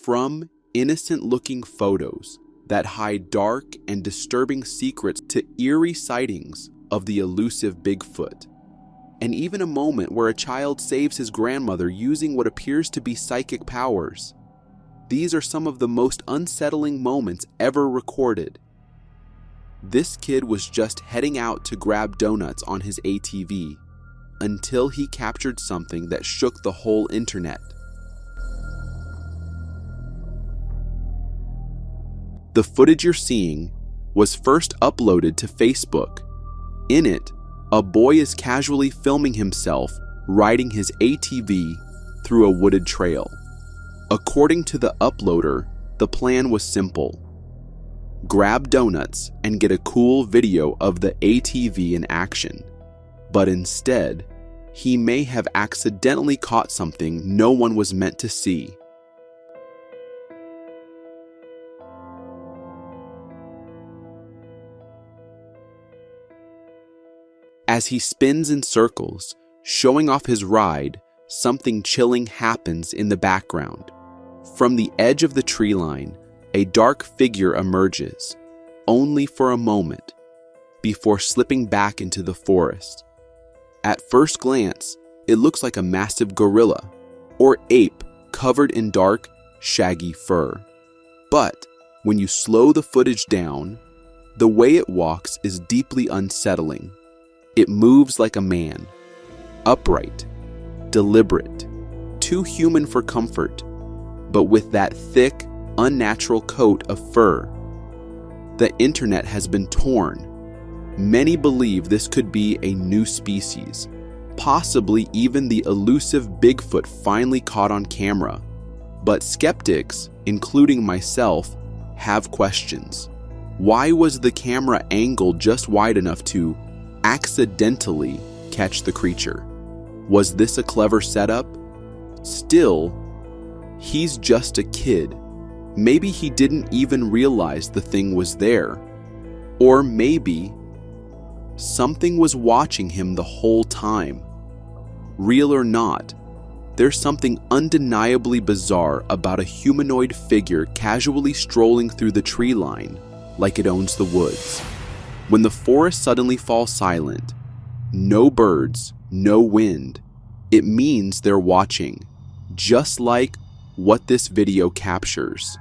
From innocent-looking photos that hide dark and disturbing secrets to eerie sightings of the elusive Bigfoot, and even a moment where a child saves his grandmother using what appears to be psychic powers. These are some of the most unsettling moments ever recorded. This kid was just heading out to grab donuts on his ATV until he captured something that shook the whole internet. The footage you're seeing was first uploaded to Facebook. In it, a boy is casually filming himself riding his ATV through a wooded trail. According to the uploader, the plan was simple: grab donuts and get a cool video of the ATV in action. But instead, he may have accidentally caught something no one was meant to see. As he spins in circles, showing off his ride, something chilling happens in the background. From the edge of the tree line, a dark figure emerges, only for a moment, before slipping back into the forest. At first glance, it looks like a massive gorilla or ape covered in dark, shaggy fur. But when you slow the footage down, the way it walks is deeply unsettling. It moves like a man, upright, deliberate, too human for comfort, but with that thick, unnatural coat of fur. The internet has been torn. Many believe this could be a new species, possibly even the elusive Bigfoot finally caught on camera. But skeptics, including myself, have questions. Why was the camera angled just wide enough to accidentally catch the creature? Was this a clever setup? Still, he's just a kid. Maybe he didn't even realize the thing was there. Or maybe something was watching him the whole time. Real or not, there's something undeniably bizarre about a humanoid figure casually strolling through the tree line like it owns the woods. When the forest suddenly falls silent, no birds, no wind, it means they're watching, just like what this video captures.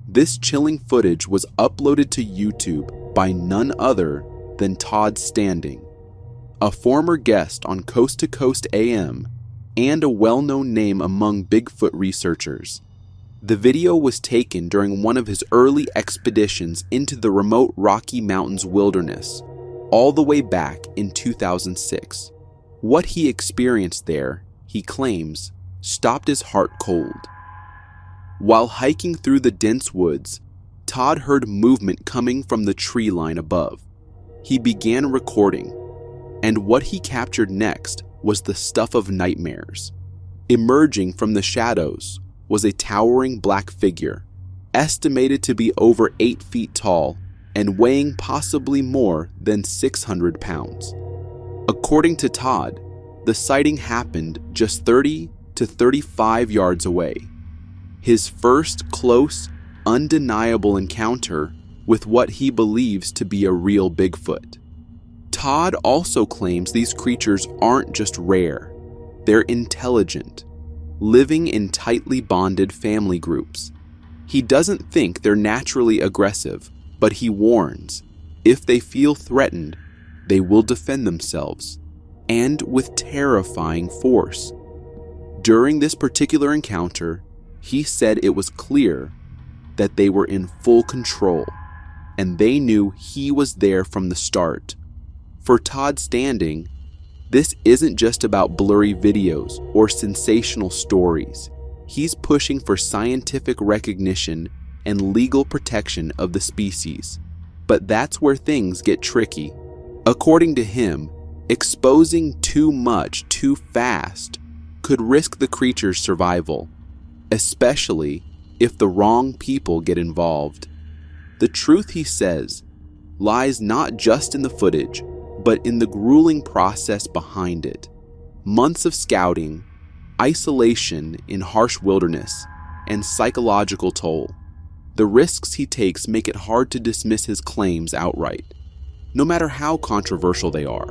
This chilling footage was uploaded to YouTube by none other than Todd Standing, a former guest on Coast to Coast AM and a well-known name among Bigfoot researchers. The video was taken during one of his early expeditions into the remote Rocky Mountains wilderness, all the way back in 2006. What he experienced there, he claims, stopped his heart cold. While hiking through the dense woods, Todd heard movement coming from the tree line above. He began recording, and what he captured next was the stuff of nightmares. Emerging from the shadows was a towering black figure, estimated to be over 8 feet tall and weighing possibly more than 600 pounds. According to Todd, the sighting happened just 30 to 35 yards away. His first close, undeniable encounter with what he believes to be a real Bigfoot. Todd also claims these creatures aren't just rare, they're intelligent, living in tightly bonded family groups. He doesn't think they're naturally aggressive, but he warns, if they feel threatened, they will defend themselves, and with terrifying force. During this particular encounter, he said it was clear that they were in full control, and they knew he was there from the start. For Todd Standing, this isn't just about blurry videos or sensational stories. He's pushing for scientific recognition and legal protection of the species. But that's where things get tricky. According to him, exposing too much too fast could risk the creature's survival, especially if the wrong people get involved. The truth, he says, lies not just in the footage, but in the grueling process behind it. Months of scouting, isolation in harsh wilderness, and psychological toll. The risks he takes make it hard to dismiss his claims outright, no matter how controversial they are.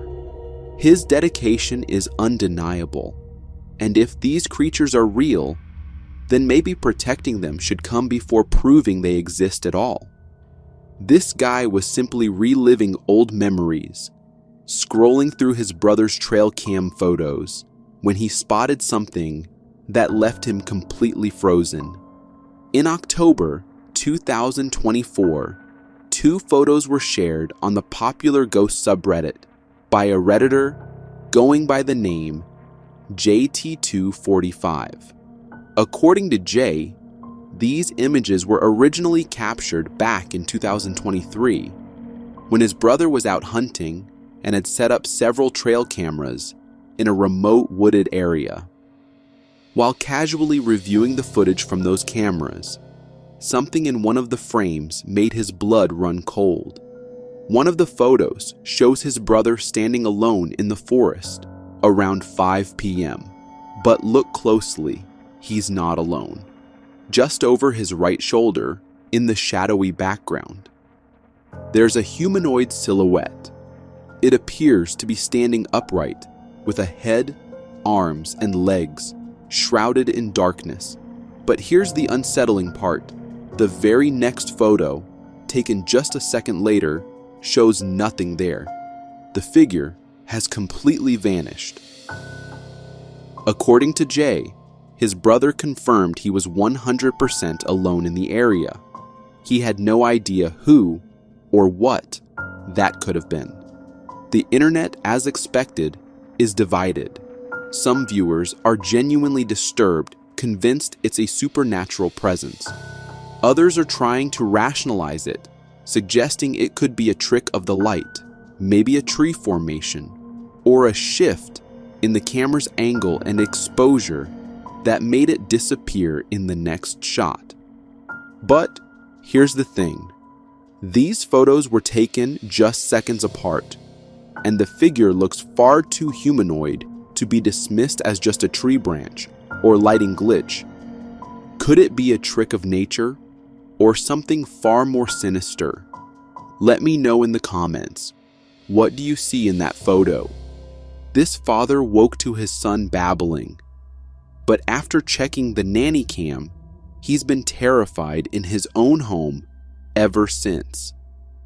His dedication is undeniable, and if these creatures are real, then maybe protecting them should come before proving they exist at all. This guy was simply reliving old memories, scrolling through his brother's trail cam photos when he spotted something that left him completely frozen. In October 2024, 2 photos were shared on the popular ghost subreddit by a Redditor going by the name JT245. According to Jay, these images were originally captured back in 2023 when his brother was out hunting and had set up several trail cameras in a remote wooded area. While casually reviewing the footage from those cameras, something in one of the frames made his blood run cold. One of the photos shows his brother standing alone in the forest around 5 p.m. But look closely, he's not alone. Just over his right shoulder, in the shadowy background, there's a humanoid silhouette. It appears to be standing upright, with a head, arms, and legs shrouded in darkness. But here's the unsettling part. The very next photo, taken just a second later, shows nothing there. The figure has completely vanished. According to Jay, his brother confirmed he was 100% alone in the area. He had no idea who or what that could have been. The internet, as expected, is divided. Some viewers are genuinely disturbed, convinced it's a supernatural presence. Others are trying to rationalize it, suggesting it could be a trick of the light, maybe a tree formation, or a shift in the camera's angle and exposure that made it disappear in the next shot. But here's the thing. These photos were taken just seconds apart, and the figure looks far too humanoid to be dismissed as just a tree branch or lighting glitch. Could it be a trick of nature or something far more sinister? Let me know in the comments. What do you see in that photo? This father woke to his son babbling, but after checking the nanny cam, he's been terrified in his own home ever since.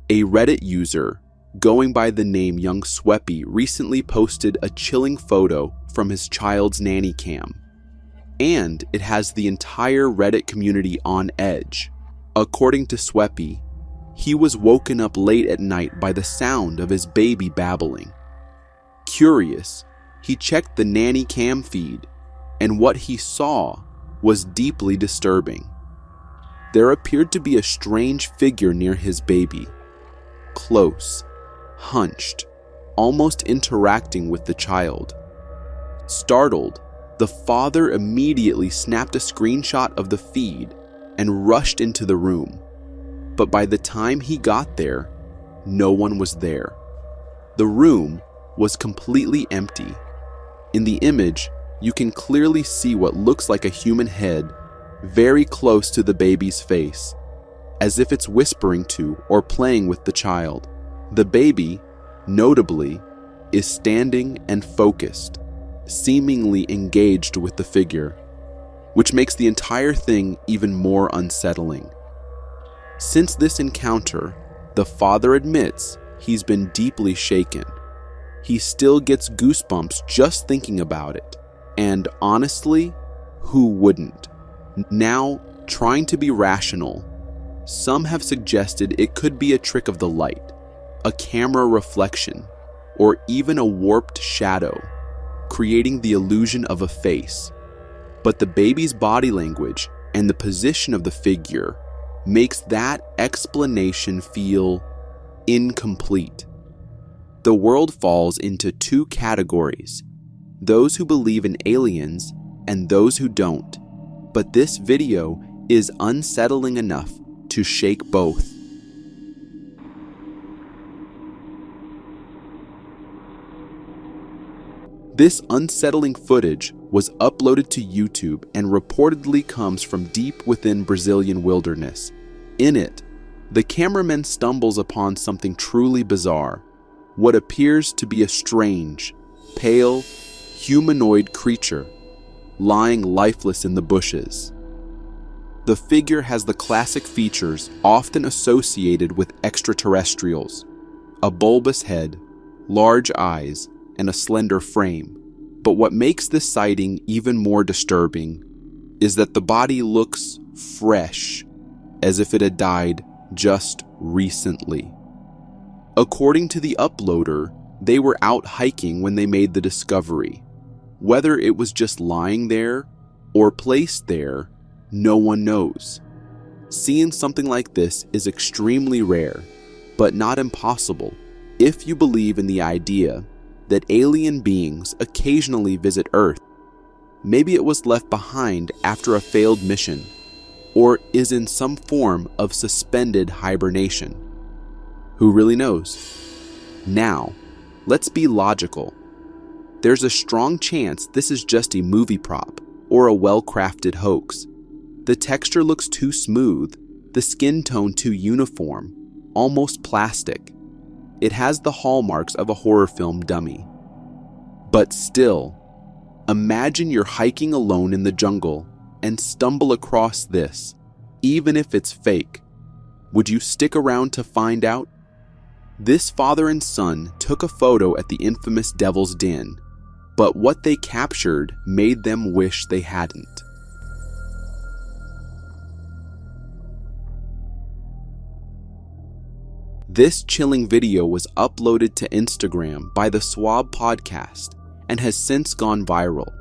A Reddit user going by the name Young Sweppy recently posted a chilling photo from his child's nanny cam, and it has the entire Reddit community on edge. According to Sweppy, he was woken up late at night by the sound of his baby babbling. Curious, he checked the nanny cam feed, and what he saw was deeply disturbing. There appeared to be a strange figure near his baby, close, hunched, almost interacting with the child. Startled, the father immediately snapped a screenshot of the feed and rushed into the room. But by the time he got there, no one was there. The room was completely empty. In the image, you can clearly see what looks like a human head very close to the baby's face, as if it's whispering to or playing with the child. The baby, notably, is standing and focused, seemingly engaged with the figure, which makes the entire thing even more unsettling. Since this encounter, the father admits he's been deeply shaken. He still gets goosebumps just thinking about it, and honestly, who wouldn't? Now, trying to be rational, some have suggested it could be a trick of the light, a camera reflection, or even a warped shadow, creating the illusion of a face. But the baby's body language and the position of the figure makes that explanation feel incomplete. The world falls into 2 categories: those who believe in aliens and those who don't. But this video is unsettling enough to shake both. This unsettling footage was uploaded to YouTube and reportedly comes from deep within Brazilian wilderness. In it, the cameraman stumbles upon something truly bizarre, what appears to be a strange, pale, humanoid creature lying lifeless in the bushes. The figure has the classic features often associated with extraterrestrials: a bulbous head, large eyes, and a slender frame. But what makes this sighting even more disturbing is that the body looks fresh, as if it had died just recently. According to the uploader, they were out hiking when they made the discovery. Whether it was just lying there or placed there, no one knows. Seeing something like this is extremely rare, but not impossible if you believe in the idea that alien beings occasionally visit Earth. Maybe it was left behind after a failed mission, or is in some form of suspended hibernation. Who really knows? Now, let's be logical. There's a strong chance this is just a movie prop or a well-crafted hoax. The texture looks too smooth, the skin tone too uniform, almost plastic. It has the hallmarks of a horror film dummy. But still, imagine you're hiking alone in the jungle and stumble across this, even if it's fake. Would you stick around to find out? This father and son took a photo at the infamous Devil's Den, but what they captured made them wish they hadn't. This chilling video was uploaded to Instagram by the Swab podcast and has since gone viral,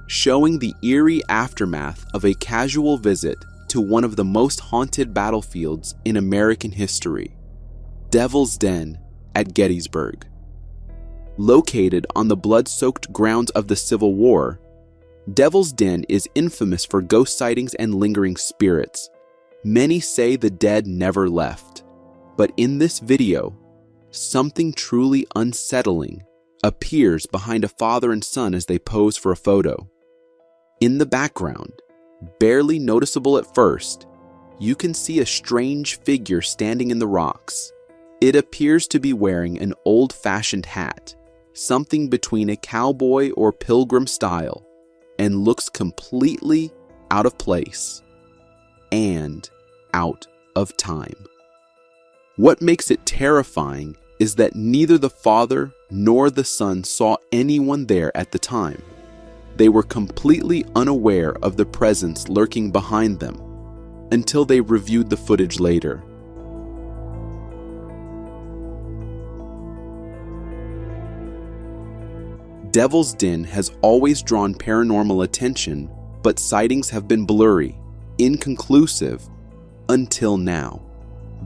showing the eerie aftermath of a casual visit to one of the most haunted battlefields in American history, Devil's Den at Gettysburg. Located on the blood-soaked grounds of the Civil War, Devil's Den is infamous for ghost sightings and lingering spirits. Many say the dead never left. But in this video, something truly unsettling appears behind a father and son as they pose for a photo. In the background, barely noticeable at first, you can see a strange figure standing in the rocks. It appears to be wearing an old-fashioned hat, something between a cowboy or pilgrim style, and looks completely out of place and out of time. What makes it terrifying is that neither the father nor the son saw anyone there at the time. They were completely unaware of the presence lurking behind them until they reviewed the footage later. Devil's Den has always drawn paranormal attention, but sightings have been blurry, inconclusive, until now.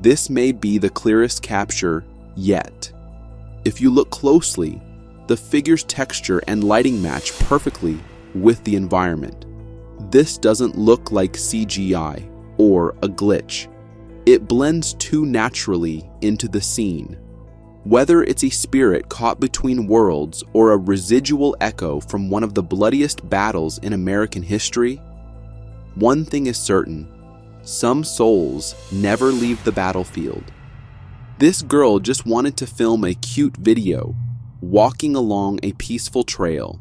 This may be the clearest capture yet. If you look closely, the figure's texture and lighting match perfectly with the environment. This doesn't look like CGI or a glitch. It blends too naturally into the scene. Whether it's a spirit caught between worlds or a residual echo from one of the bloodiest battles in American history, one thing is certain: some souls never leave the battlefield. This girl just wanted to film a cute video, walking along a peaceful trail,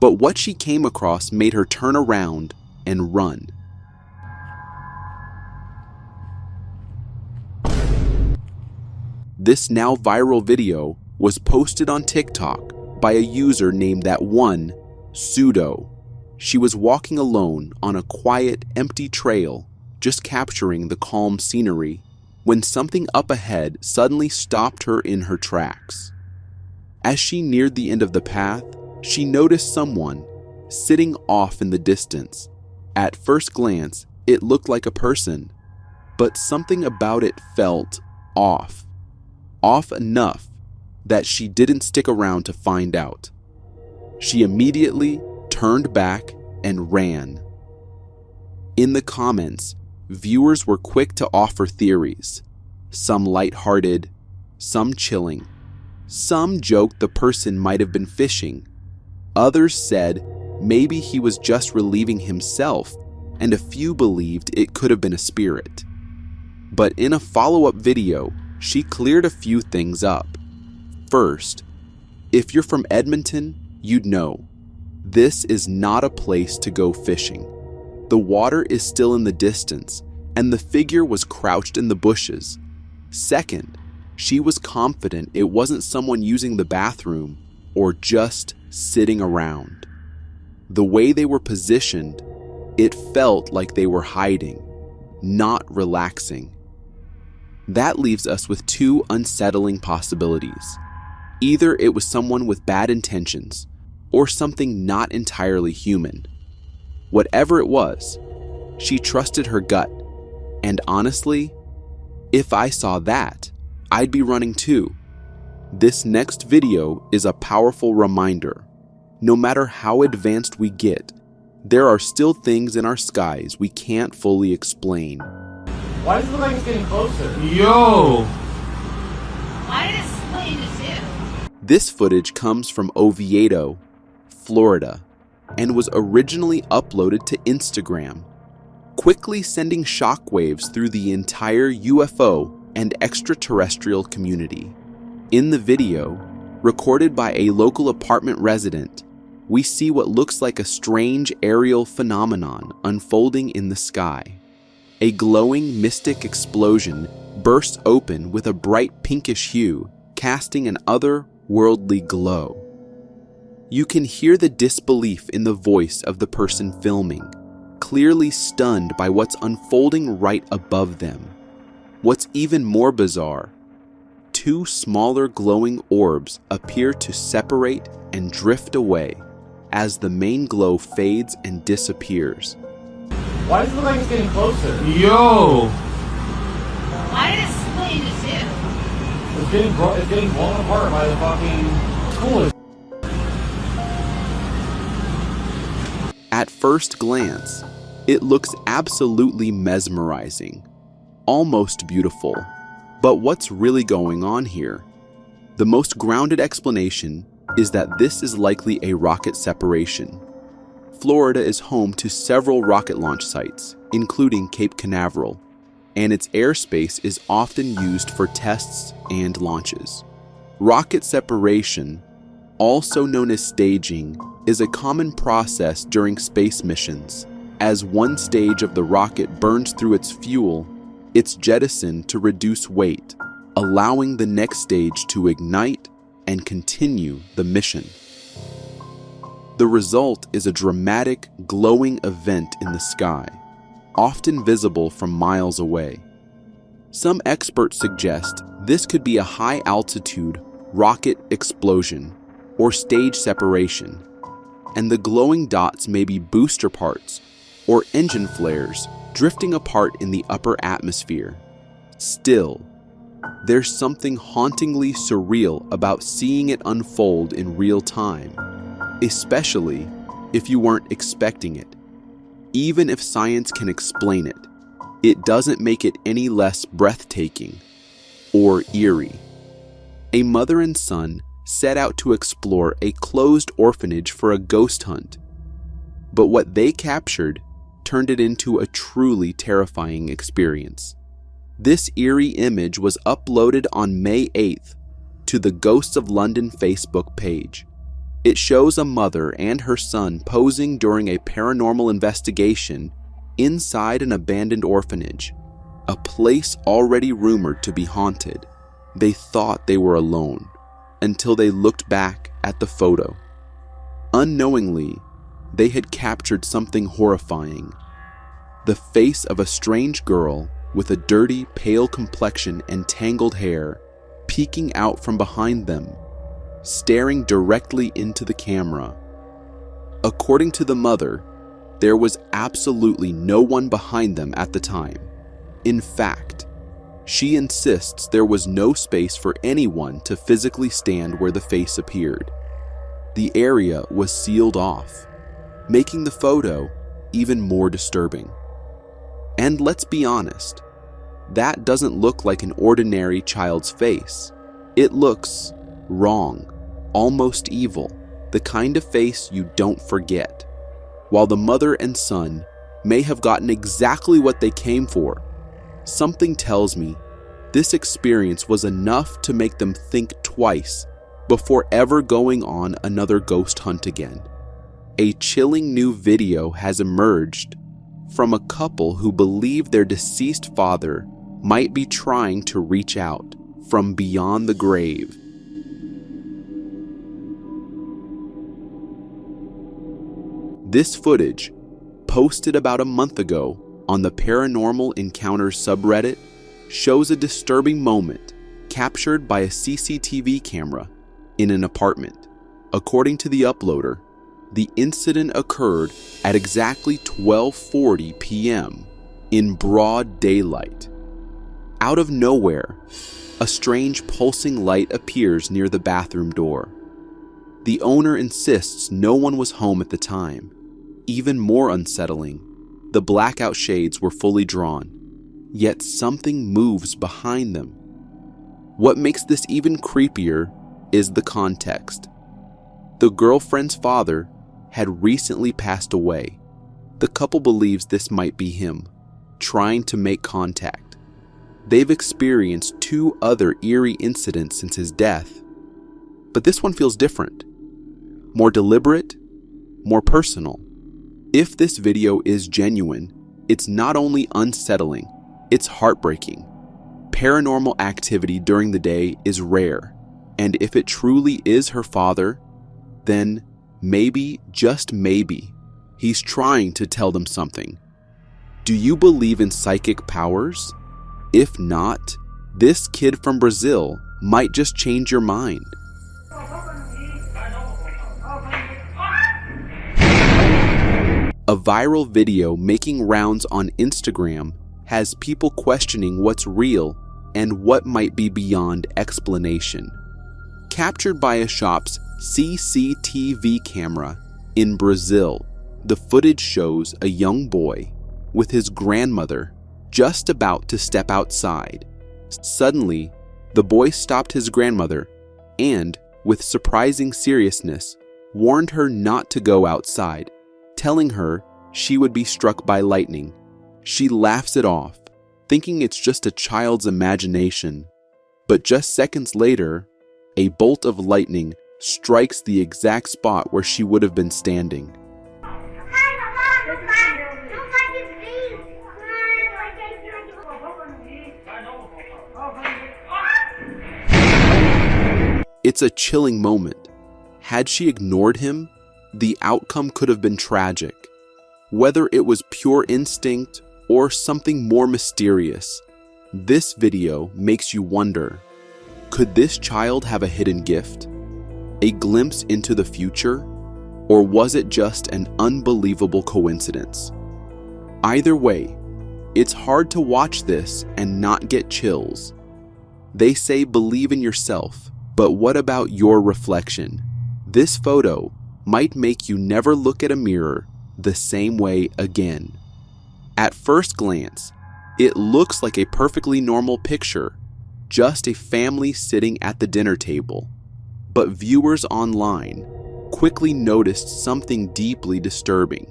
but what she came across made her turn around and run. This now viral video was posted on TikTok by a user named @that1pseudo. She was walking alone on a quiet, empty trail, just capturing the calm scenery, when something up ahead suddenly stopped her in her tracks. As she neared the end of the path, she noticed someone sitting off in the distance. At first glance, it looked like a person, but something about it felt off. Off enough that she didn't stick around to find out. She immediately turned back and ran. In the comments, viewers were quick to offer theories, some lighthearted, some chilling. Some joked the person might have been fishing, Others said maybe he was just relieving himself, and a few believed it could have been a spirit. But in a follow-up video, she cleared a few things up. First, if you're from Edmonton, you'd know. This is not a place to go fishing. The water is still in the distance, and the figure was crouched in the bushes. Second, she was confident it wasn't someone using the bathroom or just sitting around. The way they were positioned, it felt like they were hiding, not relaxing. That leaves us with two unsettling possibilities. Either it was someone with bad intentions, or something not entirely human. Whatever it was, she trusted her gut, and honestly, if I saw that, I'd be running too. This next video is a powerful reminder. No matter how advanced we get, there are still things in our skies we can't fully explain. Why does it look like it's getting closer? Yo! Why did it split into two? This footage comes from Oviedo, Florida, and was originally uploaded to Instagram, quickly sending shockwaves through the entire UFO and extraterrestrial community. In the video, recorded by a local apartment resident, we see what looks like a strange aerial phenomenon unfolding in the sky. A glowing mystic explosion bursts open with a bright pinkish hue, casting an otherworldly glow. You can hear the disbelief in the voice of the person filming, clearly stunned by what's unfolding right above them. What's even more bizarre, two smaller glowing orbs appear to separate and drift away as the main glow fades and disappears. Why does it look like it's getting closer? Yo! Why did it split into two? It's getting blown apart by the fucking coolest. At first glance, it looks absolutely mesmerizing, almost beautiful. But what's really going on here? The most grounded explanation is that this is likely a rocket separation. Florida is home to several rocket launch sites, including Cape Canaveral, and its airspace is often used for tests and launches. Rocket separation, also known as staging, is a common process during space missions. As one stage of the rocket burns through its fuel, it's jettisoned to reduce weight, allowing the next stage to ignite and continue the mission. The result is a dramatic, glowing event in the sky, often visible from miles away. Some experts suggest this could be a high-altitude rocket explosion or stage separation, and the glowing dots may be booster parts or engine flares drifting apart in the upper atmosphere. Still, there's something hauntingly surreal about seeing it unfold in real time, especially if you weren't expecting it. Even if science can explain it, it doesn't make it any less breathtaking or eerie. A mother and son set out to explore a closed orphanage for a ghost hunt, but what they captured turned it into a truly terrifying experience. This eerie image was uploaded on May 8th to the Ghosts of London Facebook page. It shows a mother and her son posing during a paranormal investigation inside an abandoned orphanage, a place already rumored to be haunted. They thought they were alone until they looked back at the photo. Unknowingly, they had captured something horrifying. The face of a strange girl with a dirty, pale complexion and tangled hair peeking out from behind them, staring directly into the camera. According to the mother, there was absolutely no one behind them at the time. In fact, she insists there was no space for anyone to physically stand where the face appeared. The area was sealed off, making the photo even more disturbing. And let's be honest, that doesn't look like an ordinary child's face. It looks wrong, almost evil. the kind of face you don't forget. While the mother and son may have gotten exactly what they came for, something tells me this experience was enough to make them think twice before ever going on another ghost hunt again. A chilling new video has emerged from a couple who believe their deceased father might be trying to reach out from beyond the grave. This footage, posted about a month ago on the Paranormal Encounters subreddit, shows a disturbing moment captured by a CCTV camera in an apartment. According to the uploader, the incident occurred at exactly 12:40 p.m. in broad daylight. Out of nowhere, a strange pulsing light appears near the bathroom door. The owner insists no one was home at the time. Even more unsettling, the blackout shades were fully drawn, yet something moves behind them. What makes this even creepier is the context. The girlfriend's father had recently passed away. The couple believes this might be him, trying to make contact. They've experienced 2 other eerie incidents since his death, but this one feels different, more deliberate, more personal. If this video is genuine, it's not only unsettling, it's heartbreaking. Paranormal activity during the day is rare, and if it truly is her father, then maybe, just maybe, he's trying to tell them something. Do you believe in psychic powers? If not, this kid from Brazil might just change your mind. A viral video making rounds on Instagram has people questioning what's real and what might be beyond explanation. Captured by a shop's CCTV camera in Brazil, the footage shows a young boy with his grandmother just about to step outside. Suddenly, the boy stopped his grandmother and, with surprising seriousness, warned her not to go outside, telling her she would be struck by lightning. She laughs it off, thinking it's just a child's imagination. But just seconds later, a bolt of lightning strikes the exact spot where she would have been standing. It's a chilling moment. Had she ignored him, the outcome could have been tragic. Whether it was pure instinct or something more mysterious, this video makes you wonder, could this child have a hidden gift? A glimpse into the future? Or was it just an unbelievable coincidence? Either way, it's hard to watch this and not get chills. They say believe in yourself, but what about your reflection? This photo might make you never look at a mirror the same way again. At first glance, it looks like a perfectly normal picture, just a family sitting at the dinner table. But viewers online quickly noticed something deeply disturbing.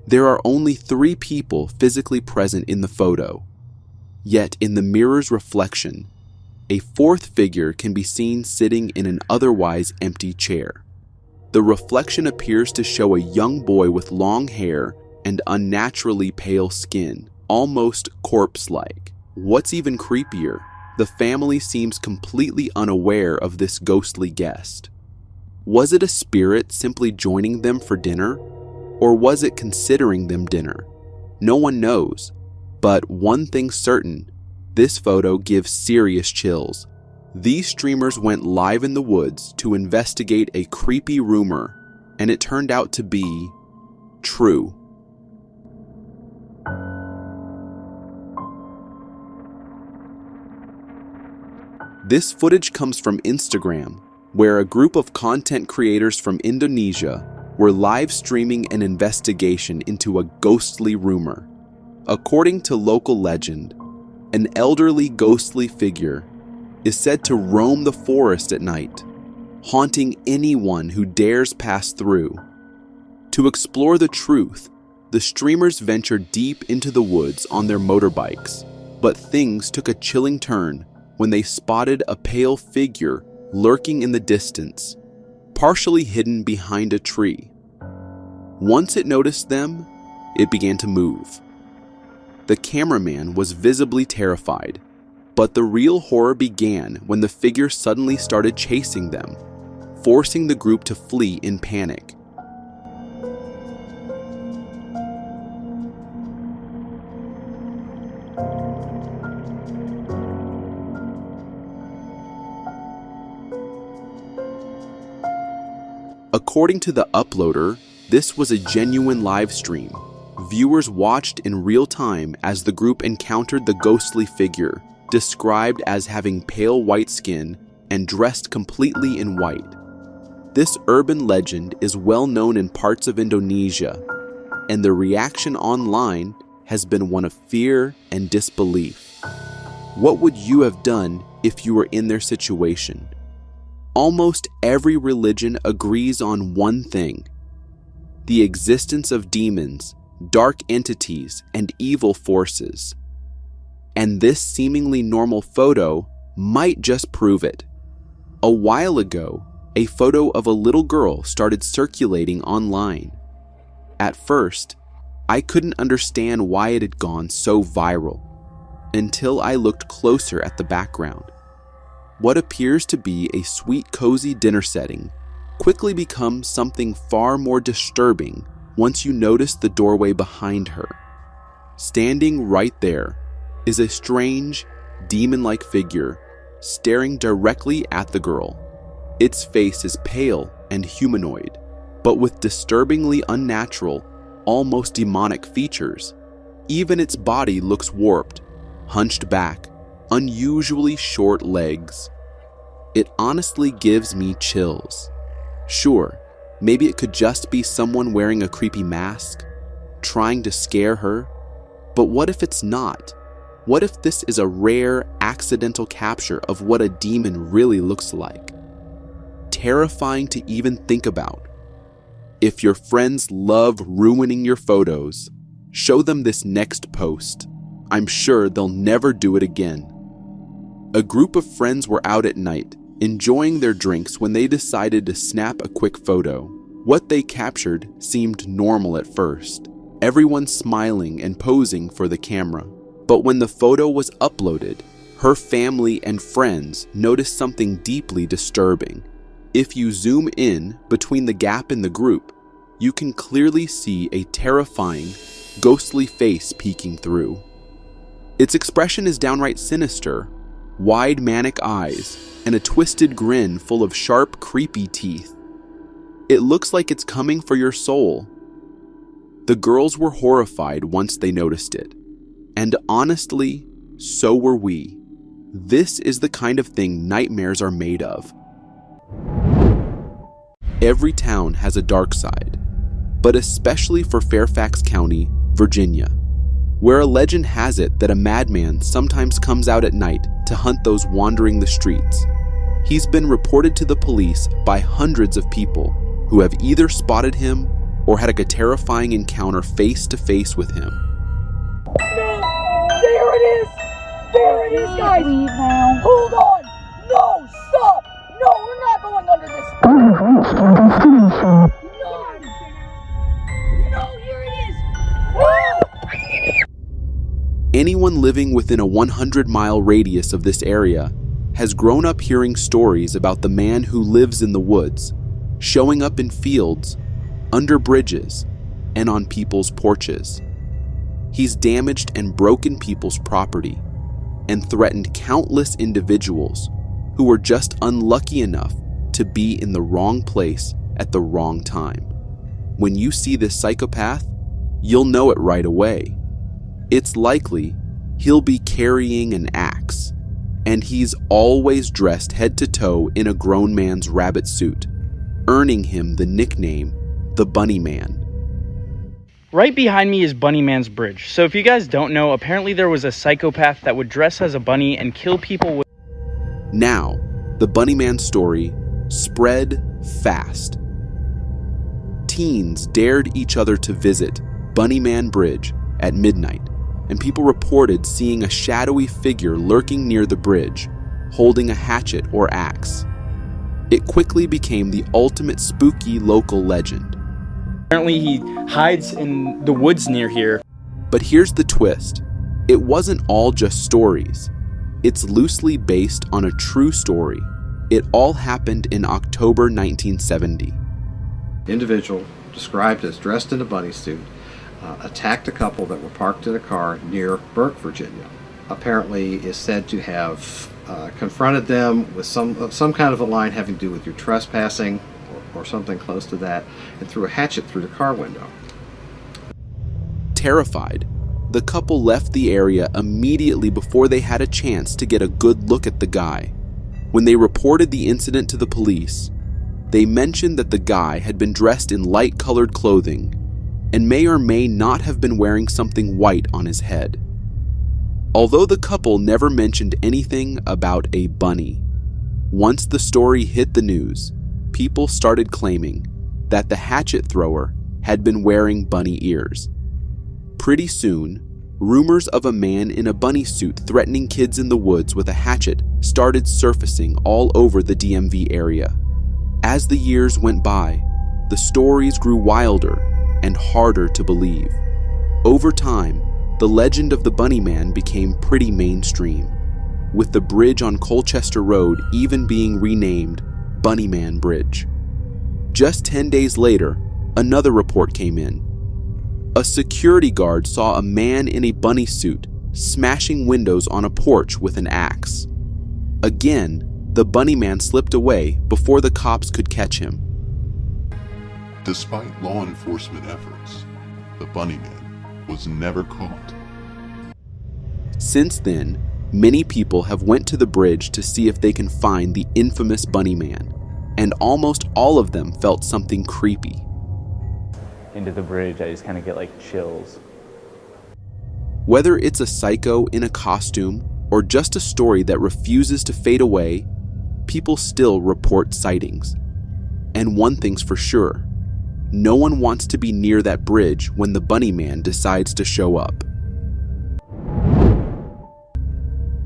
There are only 3 people physically present in the photo. Yet in the mirror's reflection, a 4th figure can be seen sitting in an otherwise empty chair. The reflection appears to show a young boy with long hair and unnaturally pale skin, almost corpse-like. What's even creepier, the family seems completely unaware of this ghostly guest. Was it a spirit simply joining them for dinner? Or was it considering them dinner? No one knows, but one thing's certain, this photo gives serious chills. These streamers went live in the woods to investigate a creepy rumor, and it turned out to be true. This footage comes from Instagram, where a group of content creators from Indonesia were live streaming an investigation into a ghostly rumor. According to local legend, an elderly ghostly figure is said to roam the forest at night, haunting anyone who dares pass through. To explore the truth, the streamers ventured deep into the woods on their motorbikes, but things took a chilling turn when they spotted a pale figure lurking in the distance, partially hidden behind a tree. Once it noticed them, it began to move. The cameraman was visibly terrified, but the real horror began when the figure suddenly started chasing them, forcing the group to flee in panic. According to the uploader, this was a genuine live stream. Viewers watched in real time as the group encountered the ghostly figure, described as having pale white skin and dressed completely in white. This urban legend is well known in parts of Indonesia, and the reaction online has been one of fear and disbelief. What would you have done if you were in their situation? Almost every religion agrees on one thing: the existence of demons, dark entities, and evil forces. And this seemingly normal photo might just prove it. A while ago, a photo of a little girl started circulating online. At first, I couldn't understand why it had gone so viral, until I looked closer at the background. What appears to be a sweet, cozy dinner setting quickly becomes something far more disturbing once you notice the doorway behind her. Standing right there is a strange, demon-like figure staring directly at the girl. Its face is pale and humanoid, but with disturbingly unnatural, almost demonic features. Even its body looks warped, hunched back, unusually short legs. It honestly gives me chills. Sure, maybe it could just be someone wearing a creepy mask, trying to scare her, but what if it's not? What if this is a rare, accidental capture of what a demon really looks like? Terrifying to even think about. If your friends love ruining your photos, show them this next post. I'm sure they'll never do it again. A group of friends were out at night, enjoying their drinks when they decided to snap a quick photo. What they captured seemed normal at first, everyone smiling and posing for the camera. But when the photo was uploaded, her family and friends noticed something deeply disturbing. If you zoom in between the gap in the group, you can clearly see a terrifying, ghostly face peeking through. Its expression is downright sinister, wide manic eyes, and a twisted grin full of sharp, creepy teeth. It looks like it's coming for your soul. The girls were horrified once they noticed it. And honestly, so were we. This is the kind of thing nightmares are made of. Every town has a dark side, but especially for Fairfax County, Virginia, where a legend has it that a madman sometimes comes out at night to hunt those wandering the streets. He's been reported to the police by hundreds of people who have either spotted him or had a terrifying encounter face to face with him. No! There it is! There it is, guys! Leave now. Hold on! No! Stop! No, we're not going under this! No, here it is! Ah! Anyone living within a 100-mile radius of this area has grown up hearing stories about the man who lives in the woods, showing up in fields, under bridges, and on people's porches. He's damaged and broken people's property and threatened countless individuals who were just unlucky enough to be in the wrong place at the wrong time. When you see this psychopath, you'll know it right away. It's likely he'll be carrying an axe, and he's always dressed head to toe in a grown man's rabbit suit, earning him the nickname the Bunnyman. Right behind me is Bunnyman's bridge. So if you guys don't know, apparently there was a psychopath that would dress as a bunny and kill people with... Now, the Bunnyman story spread fast. Teens dared each other to visit Bunnyman Bridge at midnight, and people reported seeing a shadowy figure lurking near the bridge, holding a hatchet or axe. It quickly became the ultimate spooky local legend. Apparently he hides in the woods near here. But here's the twist. It wasn't all just stories. It's loosely based on a true story. It all happened in October 1970. Individual, described as dressed in a bunny suit, attacked a couple that were parked in a car near Burke, Virginia. Apparently is said to have confronted them with some kind of a line having to do with your trespassing or something close to that, and threw a hatchet through the car window. Terrified, the couple left the area immediately before they had a chance to get a good look at the guy. When they reported the incident to the police, they mentioned that the guy had been dressed in light-colored clothing and may or may not have been wearing something white on his head. Although the couple never mentioned anything about a bunny, once the story hit the news, people started claiming that the hatchet thrower had been wearing bunny ears. Pretty soon, rumors of a man in a bunny suit threatening kids in the woods with a hatchet started surfacing all over the DMV area. As the years went by, the stories grew wilder and harder to believe. Over time, the legend of the Bunnyman became pretty mainstream, with the bridge on Colchester Road even being renamed Bunnyman Bridge. Just 10 days later, another report came in. A security guard saw a man in a bunny suit smashing windows on a porch with an axe. Again, the Bunnyman slipped away before the cops could catch him. Despite law enforcement efforts, the Bunnyman was never caught. Since then, many people have went to the bridge to see if they can find the infamous Bunnyman, and almost all of them felt something creepy. Into the bridge, I just kind of get like chills. Whether it's a psycho in a costume or just a story that refuses to fade away, people still report sightings. And one thing's for sure, no one wants to be near that bridge when the Bunnyman decides to show up.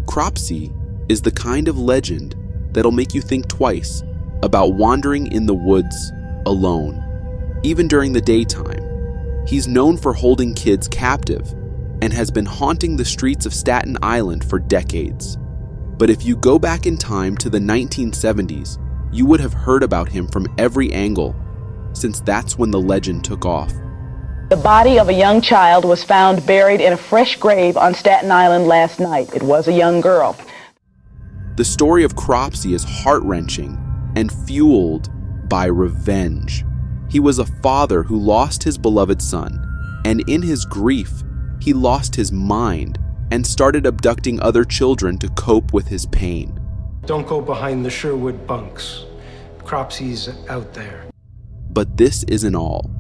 Cropsy is the kind of legend that'll make you think twice about wandering in the woods alone, even during the daytime. He's known for holding kids captive and has been haunting the streets of Staten Island for decades. But if you go back in time to the 1970s, you would have heard about him from every angle, since that's when the legend took off. The body of a young child was found buried in a fresh grave on Staten Island last night. It was a young girl. The story of Cropsy is heart-wrenching and fueled by revenge. He was a father who lost his beloved son, and in his grief, he lost his mind and started abducting other children to cope with his pain. Don't go behind the Sherwood bunks. Cropsy's out there. But this isn't all.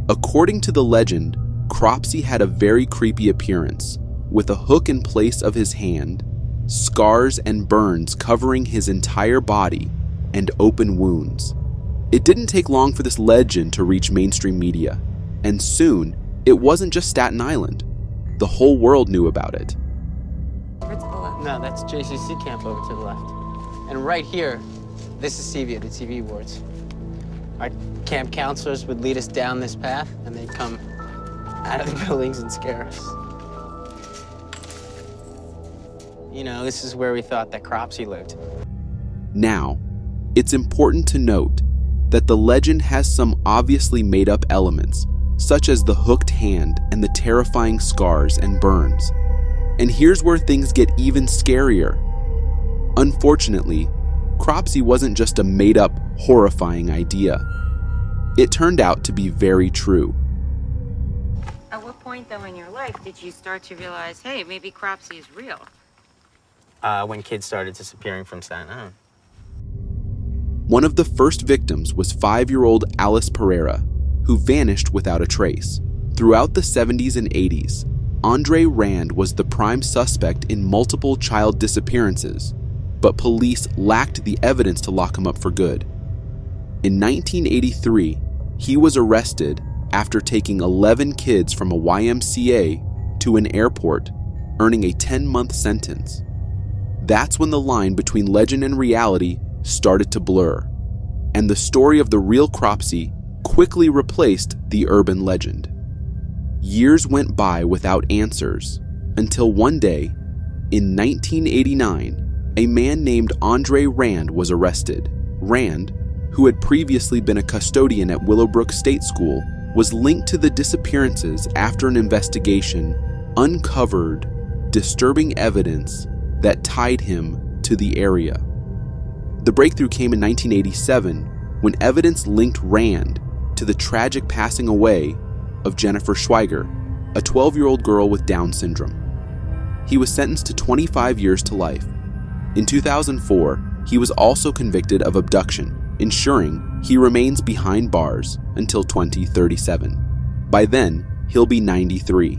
According to the legend, Cropsy had a very creepy appearance, with a hook in place of his hand, scars and burns covering his entire body, and open wounds. It didn't take long for this legend to reach mainstream media, and soon, it wasn't just Staten Island. The whole world knew about it. No, that's JCC camp over to the left. And right here, this is CVA, the TV wards. Our camp counselors would lead us down this path, and they'd come out of the buildings and scare us. You know, this is where we thought that Cropsy lived. Now, it's important to note that the legend has some obviously made-up elements, such as the hooked hand and the terrifying scars and burns. And here's where things get even scarier. Unfortunately, Cropsy wasn't just a made-up, horrifying idea. It turned out to be very true. At what point, though, in your life did you start to realize, hey, maybe Cropsy is real? When kids started disappearing from Staten Island. One of the first victims was 5-year-old Alice Pereira, who vanished without a trace. Throughout the 70s and 80s, Andre Rand was the prime suspect in multiple child disappearances, but police lacked the evidence to lock him up for good. In 1983, he was arrested after taking 11 kids from a YMCA to an airport, earning a 10-month sentence. That's when the line between legend and reality started to blur, and the story of the real Cropsy quickly replaced the urban legend. Years went by without answers, until one day, in 1989, a man named Andre Rand was arrested. Rand, who had previously been a custodian at Willowbrook State School, was linked to the disappearances after an investigation uncovered disturbing evidence that tied him to the area. The breakthrough came in 1987 when evidence linked Rand to the tragic passing away of Jennifer Schweiger, a 12-year-old girl with Down syndrome. He was sentenced to 25 years to life. In 2004, he was also convicted of abduction, ensuring he remains behind bars until 2037. By then, he'll be 93,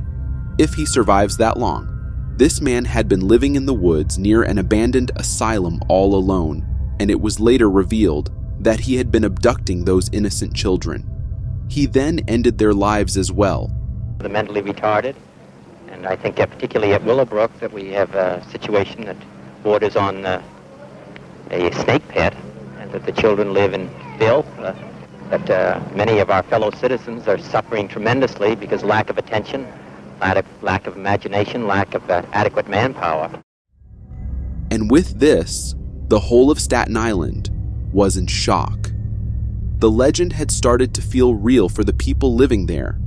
if he survives that long. This man had been living in the woods near an abandoned asylum all alone, and it was later revealed that he had been abducting those innocent children. He then ended their lives as well. The mentally retarded, and I think particularly at Willowbrook that we have a situation that borders on a snake pit, and that the children live in filth, that many of our fellow citizens are suffering tremendously because lack of attention, lack of imagination, lack of adequate manpower. And with this, the whole of Staten Island was in shock. The legend had started to feel real for the people living there,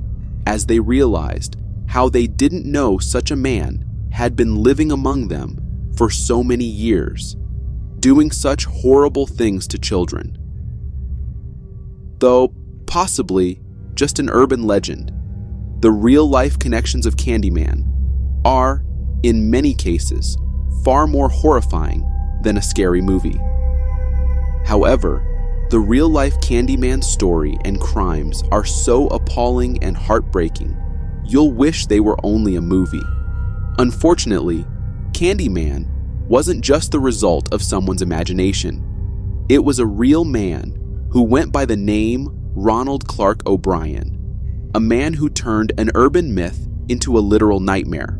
as they realized how they didn't know such a man had been living among them for so many years, doing such horrible things to children. Though possibly just an urban legend, the real-life connections of Candyman are, in many cases, far more horrifying than a scary movie. However, the real-life Candyman story and crimes are so appalling and heartbreaking, you'll wish they were only a movie. Unfortunately, Candyman wasn't just the result of someone's imagination. It was a real man who went by the name Ronald Clark O'Brien, a man who turned an urban myth into a literal nightmare.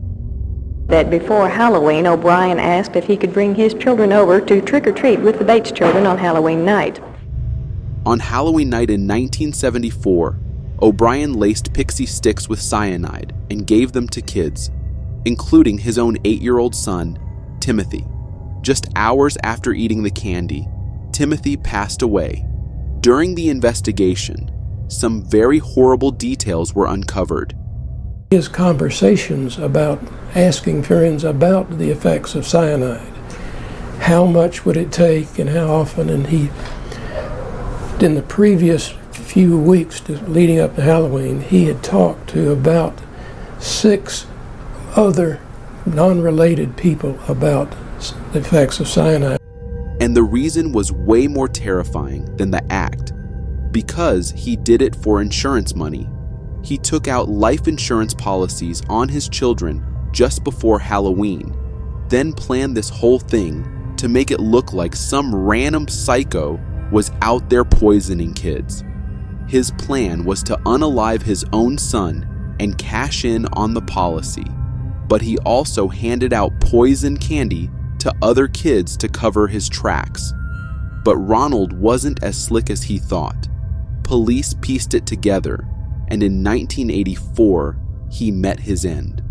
That before Halloween, O'Brien asked if he could bring his children over to trick-or-treat with the Bates children on Halloween night. On Halloween night in 1974, O'Brien laced pixie sticks with cyanide and gave them to kids, including his own 8-year-old son, Timothy. Just hours after eating the candy, Timothy passed away. During the investigation, some very horrible details were uncovered. His conversations about asking friends about the effects of cyanide, how much would it take and how often, and he, in the previous few weeks leading up to Halloween, he had talked to about 6 other non-related people about the effects of cyanide. And the reason was way more terrifying than the act. Because he did it for insurance money, he took out life insurance policies on his children just before Halloween, then planned this whole thing to make it look like some random psycho was out there poisoning kids. His plan was to unalive his own son and cash in on the policy, but he also handed out poisoned candy to other kids to cover his tracks. But Ronald wasn't as slick as he thought. Police pieced it together, and in 1984, he met his end.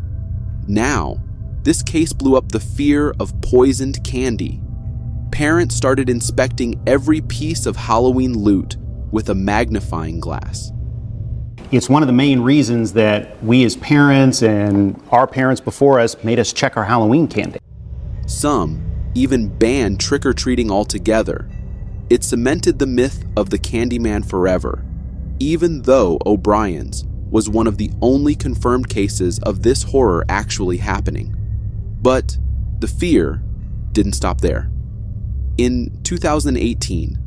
Now, this case blew up the fear of poisoned candy. Parents started inspecting every piece of Halloween loot with a magnifying glass. It's one of the main reasons that we as parents and our parents before us made us check our Halloween candy. Some even banned trick-or-treating altogether. It cemented the myth of the Candyman forever, even though O'Brien's was one of the only confirmed cases of this horror actually happening. But the fear didn't stop there. In 2018,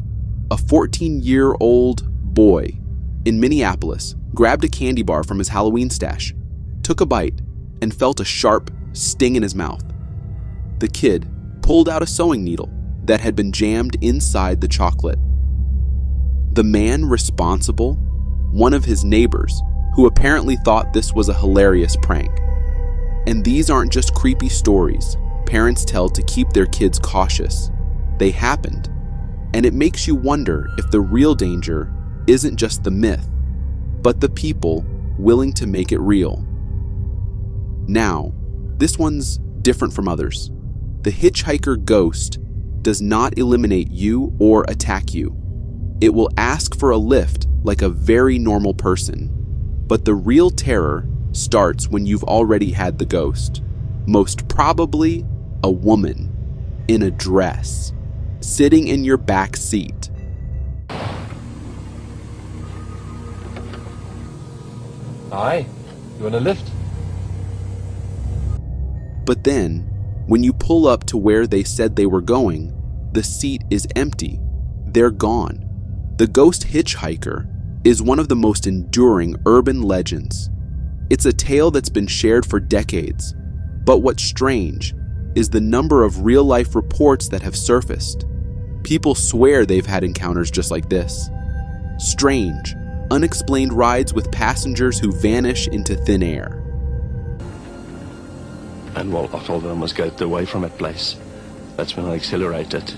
a 14-year-old boy in Minneapolis grabbed a candy bar from his Halloween stash, took a bite, and felt a sharp sting in his mouth. The kid pulled out a sewing needle that had been jammed inside the chocolate. The man responsible? One of his neighbors, who apparently thought this was a hilarious prank. And these aren't just creepy stories parents tell to keep their kids cautious. They happened. And it makes you wonder if the real danger isn't just the myth, but the people willing to make it real. Now, this one's different from others. The hitchhiker ghost does not eliminate you or attack you. It will ask for a lift like a very normal person. But the real terror starts when you've already had the ghost. Most probably a woman in a dress, sitting in your back seat. Hi, you want a lift? But then, when you pull up to where they said they were going, the seat is empty. They're gone. The ghost hitchhiker is one of the most enduring urban legends. It's a tale that's been shared for decades, but what's strange is the number of real-life reports that have surfaced. People swear they've had encounters just like this. Strange, unexplained rides with passengers who vanish into thin air. And well, I told her I must get away from that place. That's when I accelerated.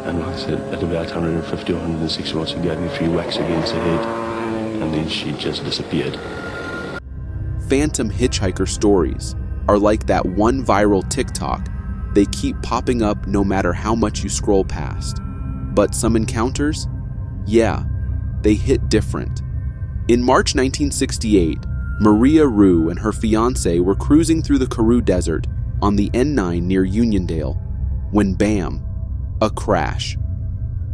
And like I said, at about 150 or 160 watts, she gave me 3 whacks against the head. And then she just disappeared. Phantom hitchhiker stories are like that one viral TikTok. They keep popping up no matter how much you scroll past. But some encounters? Yeah, they hit different. In March 1968, Maria Rue and her fiancé were cruising through the Karoo Desert on the N9 near Uniondale when bam, a crash.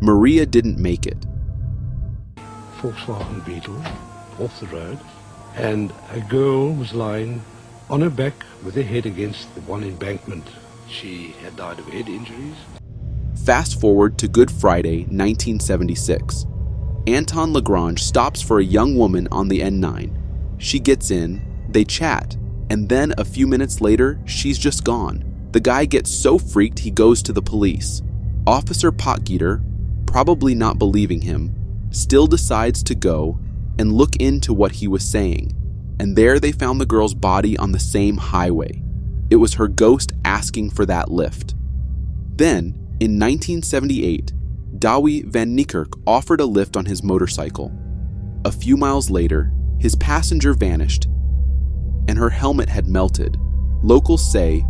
Maria didn't make it. Volkswagen Beetle off the road, and a girl was lying on her back with her head against the one embankment. She had died of head injuries. Fast forward to Good Friday, 1976. Anton Lagrange stops for a young woman on the N9. She gets in, they chat, and then a few minutes later, she's just gone. The guy gets so freaked he goes to the police. Officer Potgieter, probably not believing him, still decides to go and look into what he was saying. And there they found the girl's body on the same highway. It was her ghost asking for that lift. Then, in 1978, Douwe van Niekerk offered a lift on his motorcycle. A few miles later, his passenger vanished, and her helmet had melted. Locals say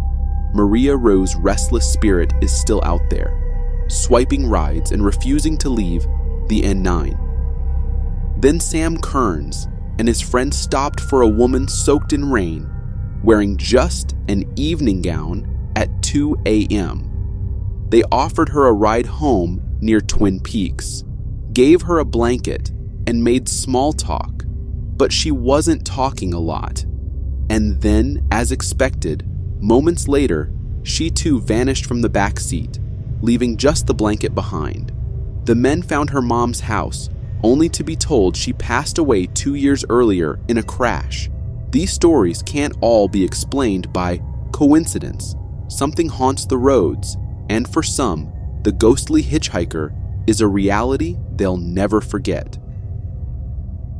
Maria Rue's restless spirit is still out there, swiping rides and refusing to leave the N9. Then Sam Kearns and his friend stopped for a woman soaked in rain, wearing just an evening gown at 2 a.m. They offered her a ride home near Twin Peaks, gave her a blanket, and made small talk, but she wasn't talking a lot. And then, as expected, moments later, she too vanished from the back seat, leaving just the blanket behind. The men found her mom's house, only to be told she passed away 2 years earlier in a crash. These stories can't all be explained by coincidence. Something haunts the roads, and for some, the ghostly hitchhiker is a reality they'll never forget.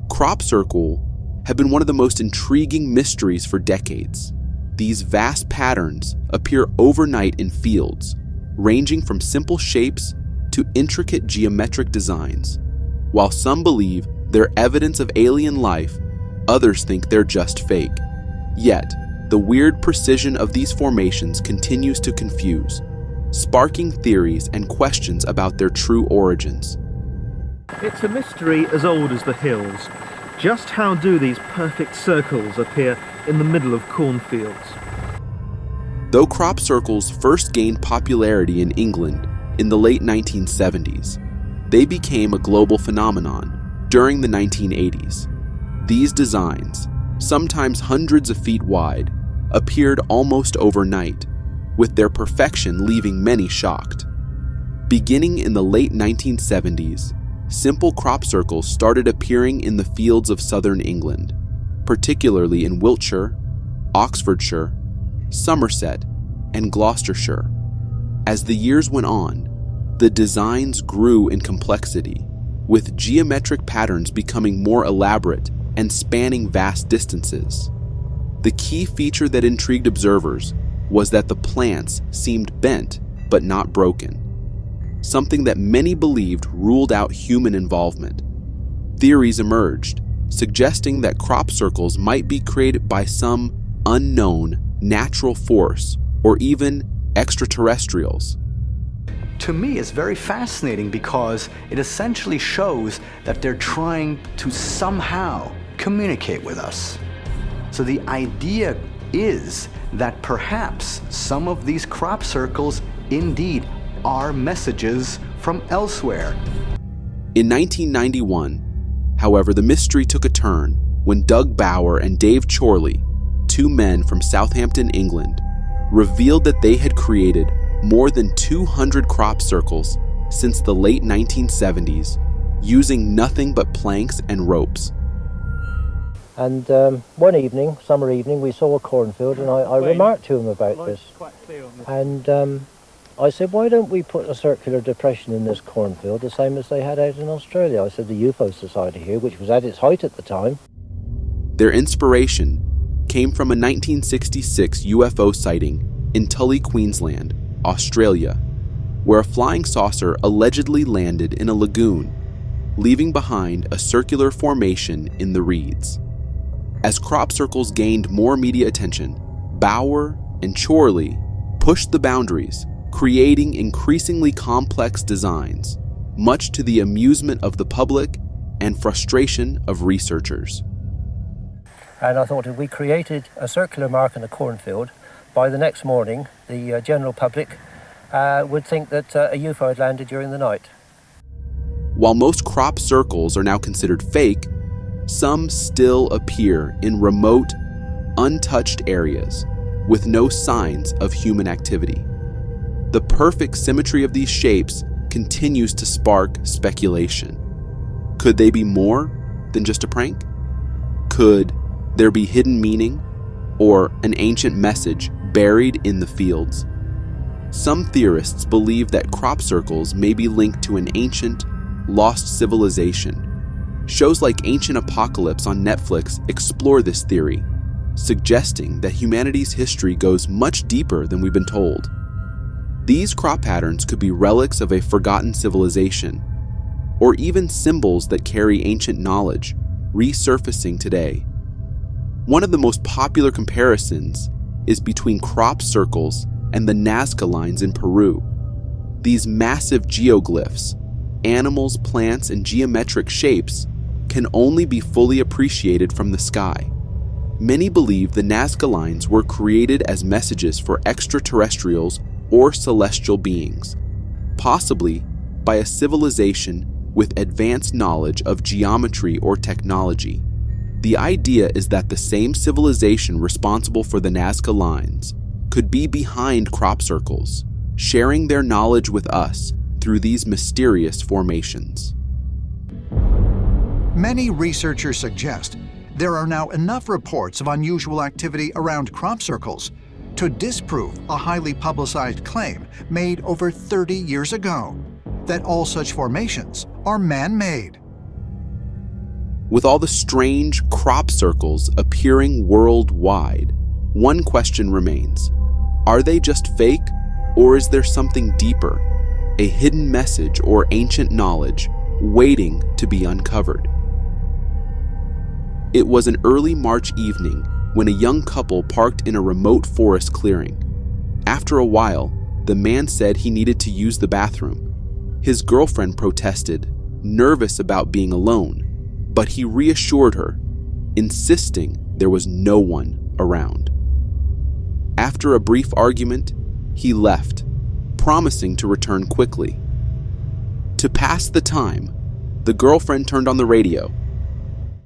Crop circle have been one of the most intriguing mysteries for decades. These vast patterns appear overnight in fields, ranging from simple shapes to intricate geometric designs. While some believe they're evidence of alien life, others think they're just fake. Yet, the weird precision of these formations continues to confuse, sparking theories and questions about their true origins. It's a mystery as old as the hills. Just how do these perfect circles appear in the middle of cornfields? Though crop circles first gained popularity in England in the late 1970s, they became a global phenomenon during the 1980s. These designs, sometimes hundreds of feet wide, appeared almost overnight, with their perfection leaving many shocked. Beginning in the late 1970s, simple crop circles started appearing in the fields of southern England, particularly in Wiltshire, Oxfordshire, Somerset, and Gloucestershire. As the years went on, the designs grew in complexity, with geometric patterns becoming more elaborate and spanning vast distances. The key feature that intrigued observers was that the plants seemed bent but not broken, something that many believed ruled out human involvement. Theories emerged, suggesting that crop circles might be created by some unknown natural force or even extraterrestrials. To me, it's very fascinating because it essentially shows that they're trying to somehow communicate with us. So the idea is that perhaps some of these crop circles indeed are messages from elsewhere. In 1991, however, the mystery took a turn when Doug Bauer and Dave Chorley, two men from Southampton, England, revealed that they had created more than 200 crop circles since the late 1970s, using nothing but planks and ropes. And one evening, summer evening, we saw a cornfield, and I remarked to him about this. And I said, why don't we put a circular depression in this cornfield, the same as they had out in Australia? I said, the UFO Society here, which was at its height at the time. Their inspiration came from a 1966 UFO sighting in Tully, Queensland, Australia, where a flying saucer allegedly landed in a lagoon, leaving behind a circular formation in the reeds. As crop circles gained more media attention, Bauer and Chorley pushed the boundaries, creating increasingly complex designs, much to the amusement of the public and frustration of researchers. And I thought if we created a circular mark in a cornfield, by the next morning, the general public would think that a UFO had landed during the night. While most crop circles are now considered fake, some still appear in remote, untouched areas with no signs of human activity. The perfect symmetry of these shapes continues to spark speculation. Could they be more than just a prank? Could there be hidden meaning or an ancient message buried in the fields? Some theorists believe that crop circles may be linked to an ancient, lost civilization. Shows like Ancient Apocalypse on Netflix explore this theory, suggesting that humanity's history goes much deeper than we've been told. These crop patterns could be relics of a forgotten civilization, or even symbols that carry ancient knowledge, resurfacing today. One of the most popular comparisons is between crop circles and the Nazca lines in Peru. These massive geoglyphs, animals, plants, and geometric shapes can only be fully appreciated from the sky. Many believe the Nazca lines were created as messages for extraterrestrials or celestial beings, possibly by a civilization with advanced knowledge of geometry or technology. The idea is that the same civilization responsible for the Nazca lines could be behind crop circles, sharing their knowledge with us through these mysterious formations. Many researchers suggest there are now enough reports of unusual activity around crop circles to disprove a highly publicized claim made over 30 years ago, that all such formations are man-made. With all the strange crop circles appearing worldwide, one question remains. Are they just fake, or is there something deeper, a hidden message or ancient knowledge waiting to be uncovered? It was an early March evening when a young couple parked in a remote forest clearing. After a while, the man said he needed to use the bathroom. His girlfriend protested, nervous about being alone, but he reassured her, insisting there was no one around. After a brief argument, he left, promising to return quickly. To pass the time, the girlfriend turned on the radio.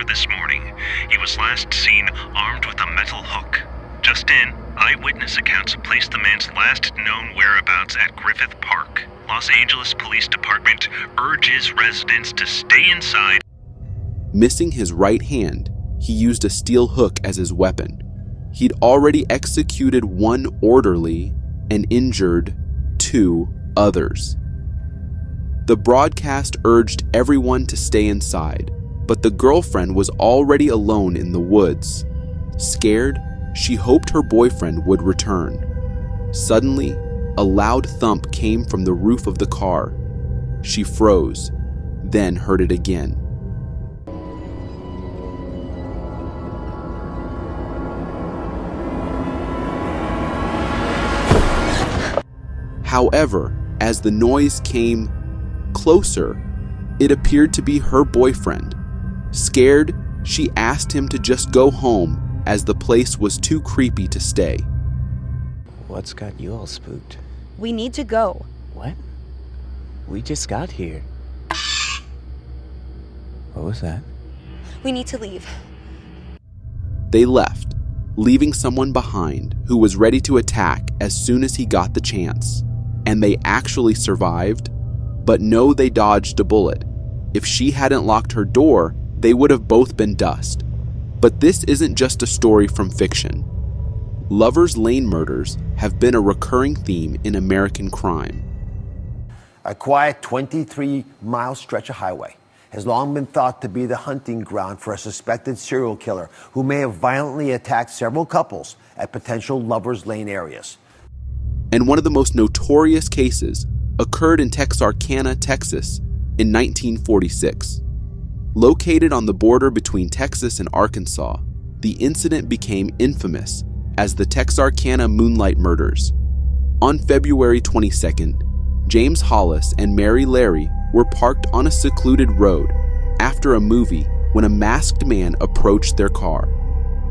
This morning, he was last seen armed with a metal hook. Just in, eyewitness accounts place the man's last known whereabouts at Griffith Park. Los Angeles Police Department urges residents to stay inside. Missing his right hand, he used a steel hook as his weapon. He'd already executed one orderly and injured 2 others. The broadcast urged everyone to stay inside, but the girlfriend was already alone in the woods. Scared, she hoped her boyfriend would return. Suddenly, a loud thump came from the roof of the car. She froze, then heard it again. However, as the noise came closer, it appeared to be her boyfriend. Scared, she asked him to just go home as the place was too creepy to stay. What's got you all spooked? We need to go. What? We just got here. What was that? We need to leave. They left, leaving someone behind who was ready to attack as soon as he got the chance. And they actually survived, but no, they dodged a bullet. If she hadn't locked her door, they would have both been dust. But this isn't just a story from fiction. Lovers Lane murders have been a recurring theme in American crime. A quiet 23-mile stretch of highway has long been thought to be the hunting ground for a suspected serial killer who may have violently attacked several couples at potential Lovers Lane areas. And one of the most notorious cases occurred in Texarkana, Texas in 1946. Located on the border between Texas and Arkansas, the incident became infamous as the Texarkana Moonlight murders. On February 22nd, James Hollis and Mary Larry were parked on a secluded road after a movie when a masked man approached their car.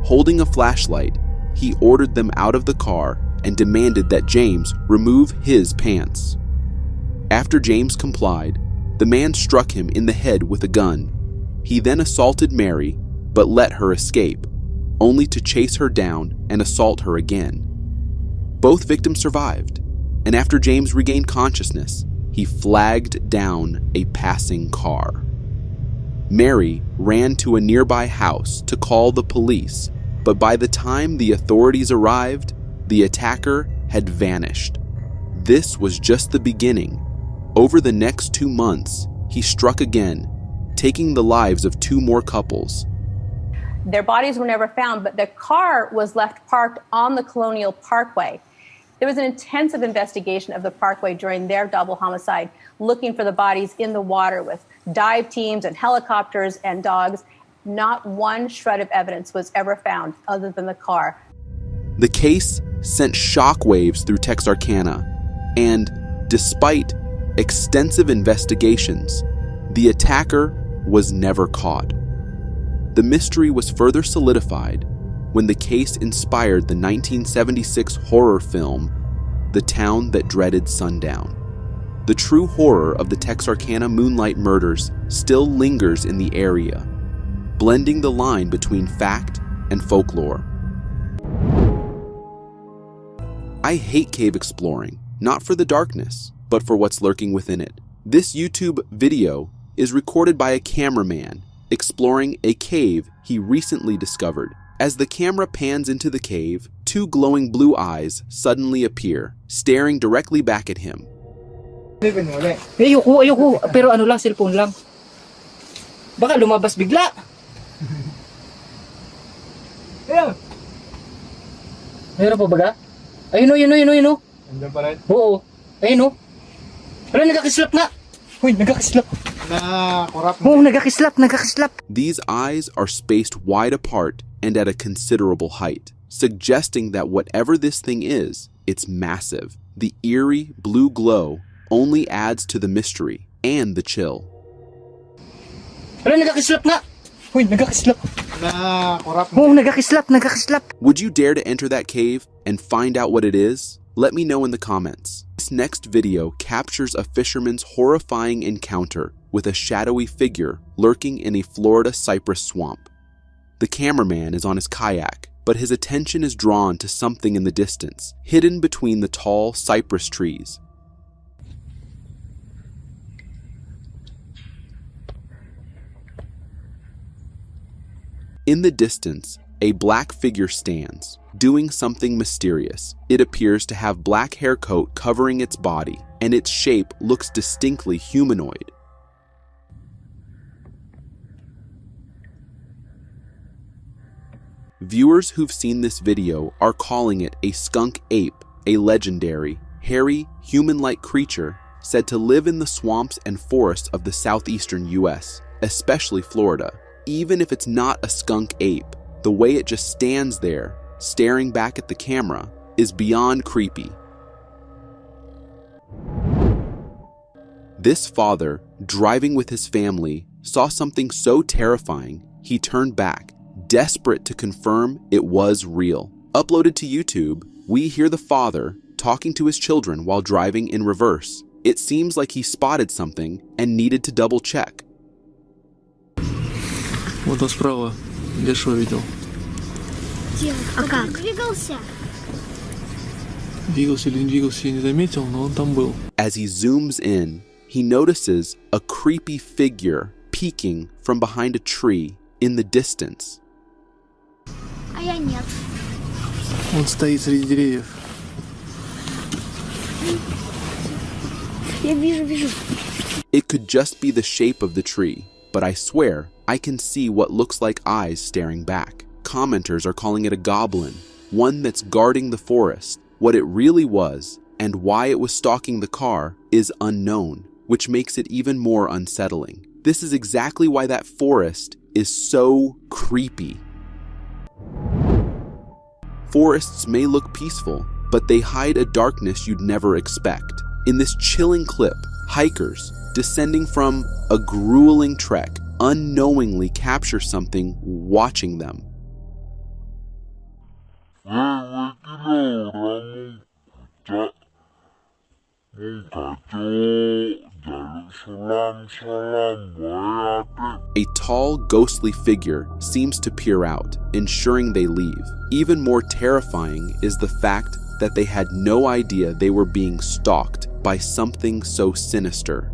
Holding a flashlight, he ordered them out of the car and demanded that James remove his pants. After James complied, the man struck him in the head with a gun. He then assaulted Mary, but let her escape, only to chase her down and assault her again. Both victims survived, and after James regained consciousness, he flagged down a passing car. Mary ran to a nearby house to call the police, but by the time the authorities arrived, the attacker had vanished. This was just the beginning. Over the next 2 months, he struck again, taking the lives of 2 more couples. Their bodies were never found, but their car was left parked on the Colonial Parkway. There was an intensive investigation of the parkway during their double homicide, looking for the bodies in the water with dive teams and helicopters and dogs. Not one shred of evidence was ever found other than the car. The case sent shockwaves through Texarkana, and despite extensive investigations, the attacker was never caught. The mystery was further solidified when the case inspired the 1976 horror film, The Town That Dreaded Sundown. The true horror of the Texarkana Moonlight murders still lingers in the area, blending the line between fact and folklore. I hate cave exploring, not for the darkness, but for what's lurking within it. This YouTube video is recorded by a cameraman exploring a cave he recently discovered. As the camera pans into the cave, 2 glowing blue eyes suddenly appear, staring directly back at him. Ayoko, pero ano lang, cellphone lang. Baka lumabas bigla. Meron pa baga? Ayun o. Nandiyan pa rin? Oo. Ayun o. Wala, nagkakislap nga. Uy, nagkakislap. Oo, nagkakislap. These eyes are spaced wide apart and at a considerable height, suggesting that whatever this thing is, it's massive. The eerie blue glow only adds to the mystery and the chill. Wala, nagkakislap nga. Uy, nagkakislap. Oo, nagkakislap. Would you dare to enter that cave and find out what it is? Let me know in the comments. This next video captures a fisherman's horrifying encounter with a shadowy figure lurking in a Florida cypress swamp. The cameraman is on his kayak, but his attention is drawn to something in the distance, hidden between the tall cypress trees. In the distance, a black figure stands, doing something mysterious. It appears to have black hair coat covering its body, and its shape looks distinctly humanoid. Viewers who've seen this video are calling it a skunk ape, a legendary, hairy, human-like creature said to live in the swamps and forests of the southeastern US, especially Florida. Even if it's not a skunk ape, the way it just stands there, staring back at the camera, is beyond creepy. This father, driving with his family, saw something so terrifying, he turned back, desperate to confirm it was real. Uploaded to YouTube, we hear the father talking to his children while driving in reverse. It seems like he spotted something and needed to double check. Вот он справа. Где что видел? А как? Двигался. Двигался или не двигался, я не заметил, но он там был. As he zooms in, he notices a creepy figure peeking from behind a tree in the distance. А я нет. Он стоит среди деревьев. Я вижу. It could just be the shape of the tree, but I swear I can see what looks like eyes staring back. Commenters are calling it a goblin, one that's guarding the forest. What it really was, and why it was stalking the car, is unknown, which makes it even more unsettling. This is exactly why that forest is so creepy. Forests may look peaceful, but they hide a darkness you'd never expect. In this chilling clip, hikers, descending from a grueling trek, unknowingly capture something watching them. A tall, ghostly figure seems to peer out, ensuring they leave. Even more terrifying is the fact that they had no idea they were being stalked by something so sinister.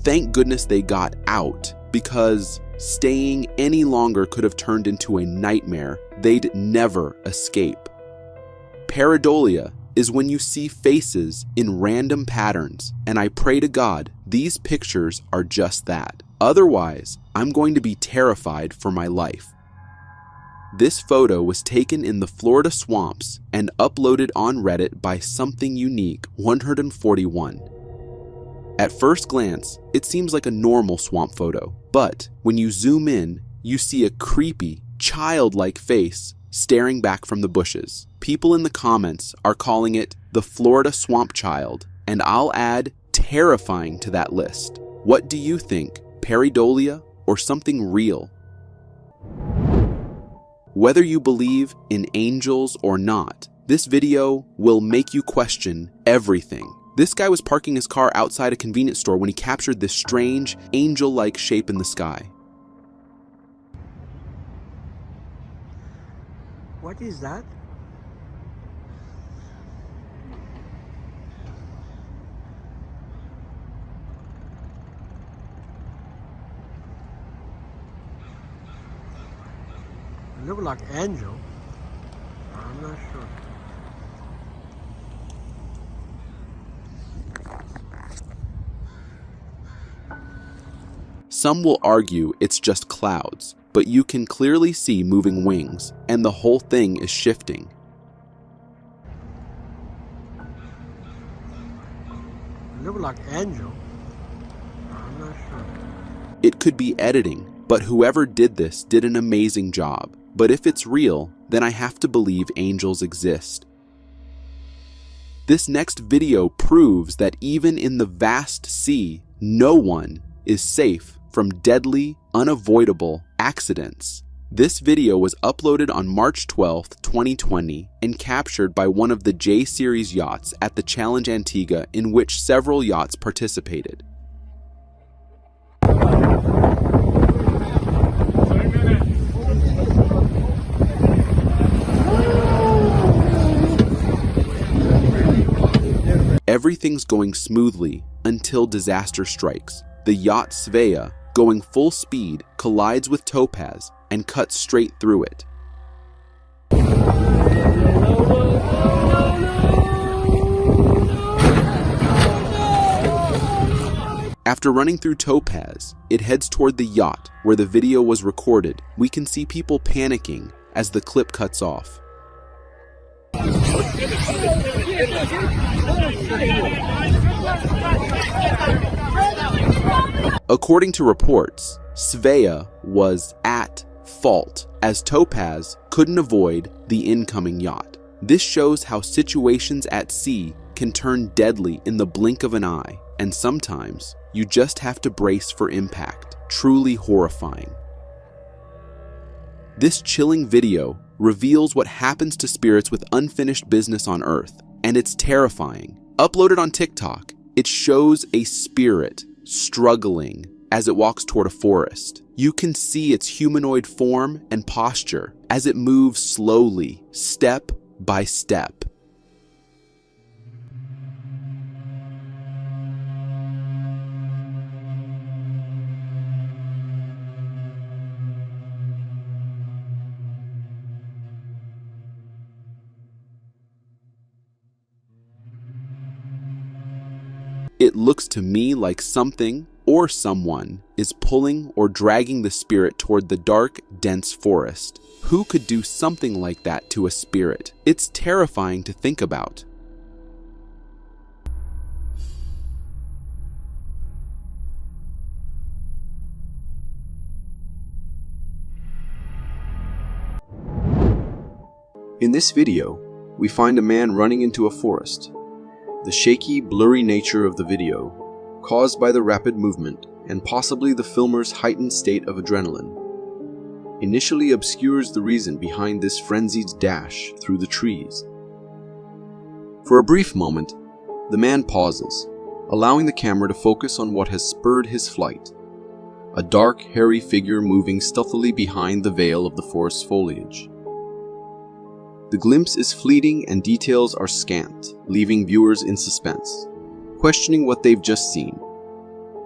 Thank goodness they got out, because staying any longer could have turned into a nightmare they'd never escape. Pareidolia is when you see faces in random patterns, and I pray to God these pictures are just that. Otherwise, I'm going to be terrified for my life. This photo was taken in the Florida swamps and uploaded on Reddit by Something Unique 141. At first glance, it seems like a normal swamp photo, but when you zoom in, you see a creepy, childlike face staring back from the bushes. People in the comments are calling it the Florida Swamp Child, and I'll add terrifying to that list. What do you think, pareidolia or something real? Whether you believe in angels or not, this video will make you question everything. This guy was parking his car outside a convenience store when he captured this strange, angel-like shape in the sky. What is that? It looks like angel. I'm not sure. Some will argue it's just clouds, but you can clearly see moving wings, and the whole thing is shifting. It looks like angel. I'm not sure. It could be editing, but whoever did this did an amazing job. But if it's real, then I have to believe angels exist. This next video proves that even in the vast sea, no one is safe from deadly, unavoidable accidents. This video was uploaded on March 12th, 2020 and captured by one of the J-Series yachts at the Challenge Antigua, in which several yachts participated. Everything's going smoothly until disaster strikes. The yacht Svea, going full speed, collides with Topaz and cuts straight through it. After running through Topaz, it heads toward the yacht where the video was recorded. We can see people panicking as the clip cuts off. According to reports, Svea was at fault as Topaz couldn't avoid the incoming yacht. This shows how situations at sea can turn deadly in the blink of an eye, and sometimes you just have to brace for impact. Truly horrifying. This chilling video reveals what happens to spirits with unfinished business on Earth, and it's terrifying. Uploaded on TikTok, it shows a spirit struggling as it walks toward a forest. You can see its humanoid form and posture as it moves slowly, step by step. It looks to me like something or someone is pulling or dragging the spirit toward the dark, dense forest. Who could do something like that to a spirit? It's terrifying to think about. In this video, we find a man running into a forest. The shaky, blurry nature of the video, caused by the rapid movement and possibly the filmer's heightened state of adrenaline, initially obscures the reason behind this frenzied dash through the trees. For a brief moment, the man pauses, allowing the camera to focus on what has spurred his flight, a dark, hairy figure moving stealthily behind the veil of the forest's foliage. The glimpse is fleeting and details are scant, leaving viewers in suspense, questioning what they've just seen.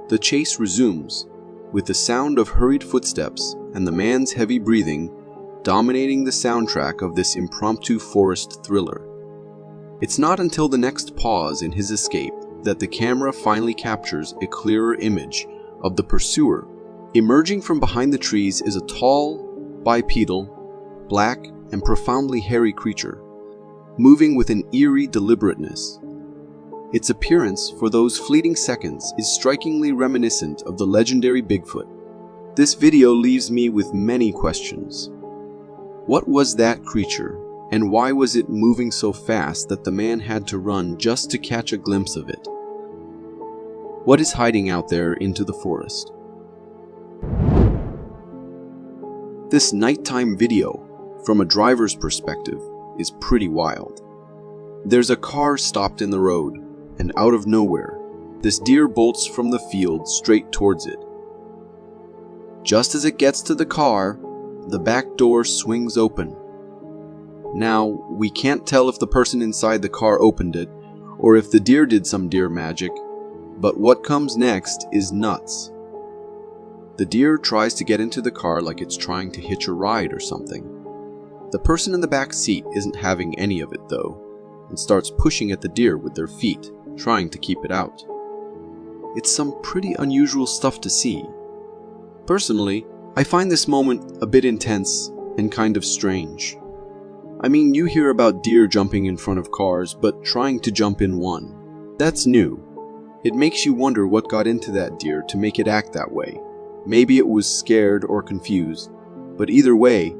The chase resumes, with the sound of hurried footsteps and the man's heavy breathing dominating the soundtrack of this impromptu forest thriller. It's not until the next pause in his escape that the camera finally captures a clearer image of the pursuer. Emerging from behind the trees is a tall, bipedal, black, and profoundly hairy creature, moving with an eerie deliberateness. Its appearance for those fleeting seconds is strikingly reminiscent of the legendary Bigfoot. This video leaves me with many questions. What was that creature, and why was it moving so fast that the man had to run just to catch a glimpse of it? What is hiding out there into the forest? This nighttime video, from a driver's perspective, is pretty wild. There's a car stopped in the road, and out of nowhere, this deer bolts from the field straight towards it. Just as it gets to the car, the back door swings open. Now, we can't tell if the person inside the car opened it, or if the deer did some deer magic, but what comes next is nuts. The deer tries to get into the car like it's trying to hitch a ride or something. The person in the back seat isn't having any of it though, and starts pushing at the deer with their feet, trying to keep it out. It's some pretty unusual stuff to see. Personally, I find this moment a bit intense and kind of strange. I mean, you hear about deer jumping in front of cars, but trying to jump in one. That's new. It makes you wonder what got into that deer to make it act that way. Maybe it was scared or confused, but either way,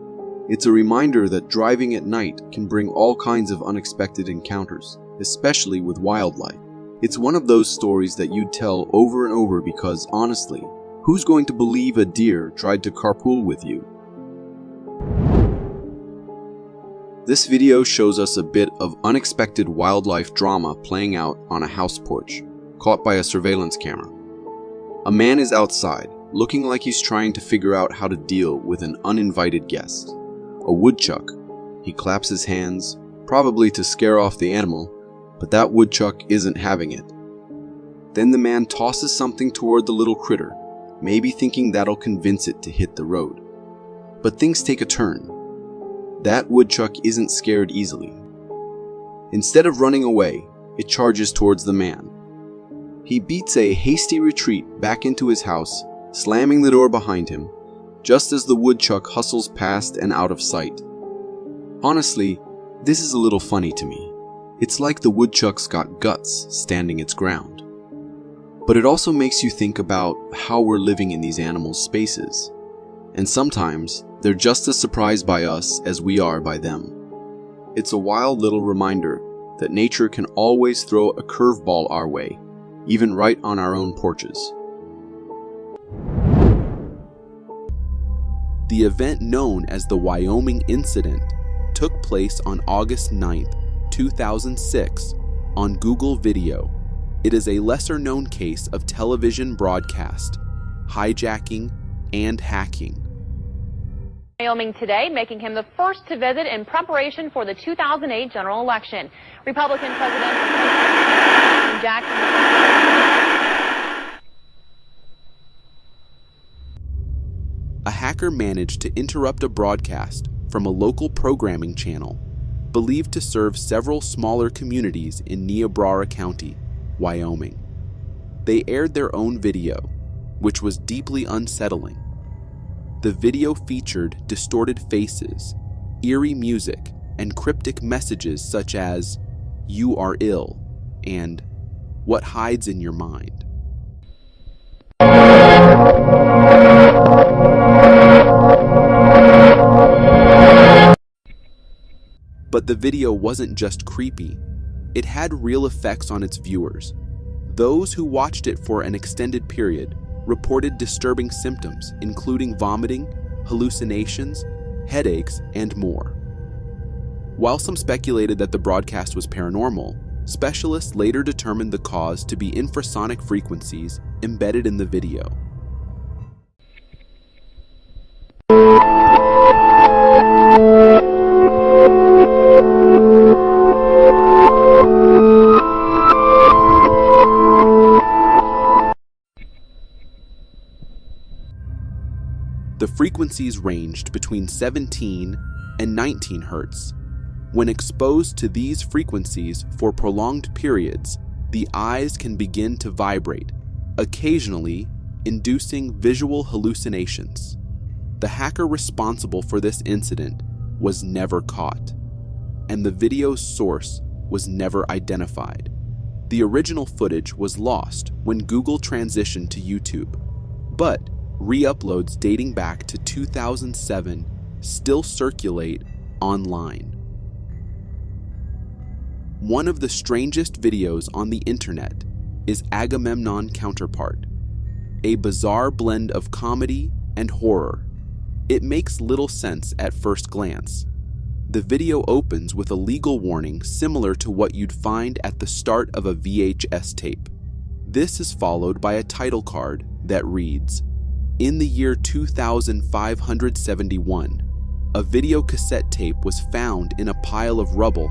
it's a reminder that driving at night can bring all kinds of unexpected encounters, especially with wildlife. It's one of those stories that you'd tell over and over because, honestly, who's going to believe a deer tried to carpool with you? This video shows us a bit of unexpected wildlife drama playing out on a house porch, caught by a surveillance camera. A man is outside, looking like he's trying to figure out how to deal with an uninvited guest. A woodchuck. He claps his hands, probably to scare off the animal, but that woodchuck isn't having it. Then the man tosses something toward the little critter, maybe thinking that'll convince it to hit the road. But things take a turn. That woodchuck isn't scared easily. Instead of running away, it charges towards the man. He beats a hasty retreat back into his house, slamming the door behind him, just as the woodchuck hustles past and out of sight. Honestly, this is a little funny to me. It's like the woodchuck's got guts standing its ground. But it also makes you think about how we're living in these animals' spaces. And sometimes, they're just as surprised by us as we are by them. It's a wild little reminder that nature can always throw a curveball our way, even right on our own porches. The event known as the Wyoming Incident took place on August 9th, 2006, on Google Video. It is a lesser-known case of television broadcast, hijacking, and hacking. Wyoming today, making him the first to visit in preparation for the 2008 general election. Republican President Jackson. A hacker managed to interrupt a broadcast from a local programming channel believed to serve several smaller communities in Niobrara County, Wyoming. They aired their own video, which was deeply unsettling. The video featured distorted faces, eerie music, and cryptic messages such as, "You are ill," and "What hides in your mind?" But the video wasn't just creepy, it had real effects on its viewers. Those who watched it for an extended period reported disturbing symptoms, including vomiting, hallucinations, headaches, and more. While some speculated that the broadcast was paranormal, specialists later determined the cause to be infrasonic frequencies embedded in the video. The frequencies ranged between 17 and 19 Hz. When exposed to these frequencies for prolonged periods, the eyes can begin to vibrate, occasionally inducing visual hallucinations. The hacker responsible for this incident was never caught, and the video's source was never identified. The original footage was lost when Google transitioned to YouTube, but re-uploads dating back to 2007 still circulate online. One of the strangest videos on the internet is Agamemnon Counterpart, a bizarre blend of comedy and horror. It makes little sense at first glance. The video opens with a legal warning similar to what you'd find at the start of a VHS tape. This is followed by a title card that reads, "In the year 2571, a video cassette tape was found in a pile of rubble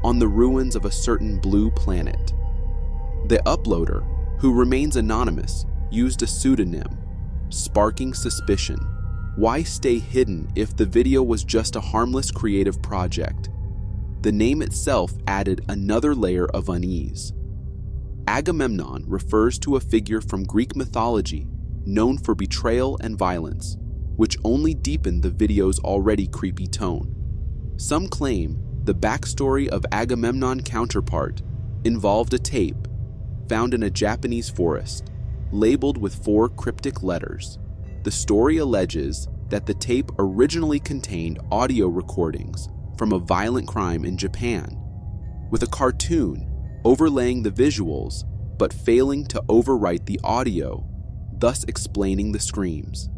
on the ruins of a certain blue planet." The uploader, who remains anonymous, used a pseudonym, sparking suspicion. Why stay hidden if the video was just a harmless creative project? The name itself added another layer of unease. Agamemnon refers to a figure from Greek mythology known for betrayal and violence, which only deepened the video's already creepy tone. Some claim the backstory of Agamemnon Counterpart involved a tape found in a Japanese forest, labeled with 4 cryptic letters. The story alleges that the tape originally contained audio recordings from a violent crime in Japan, with a cartoon overlaying the visuals but failing to overwrite the audio, thus explaining the screams.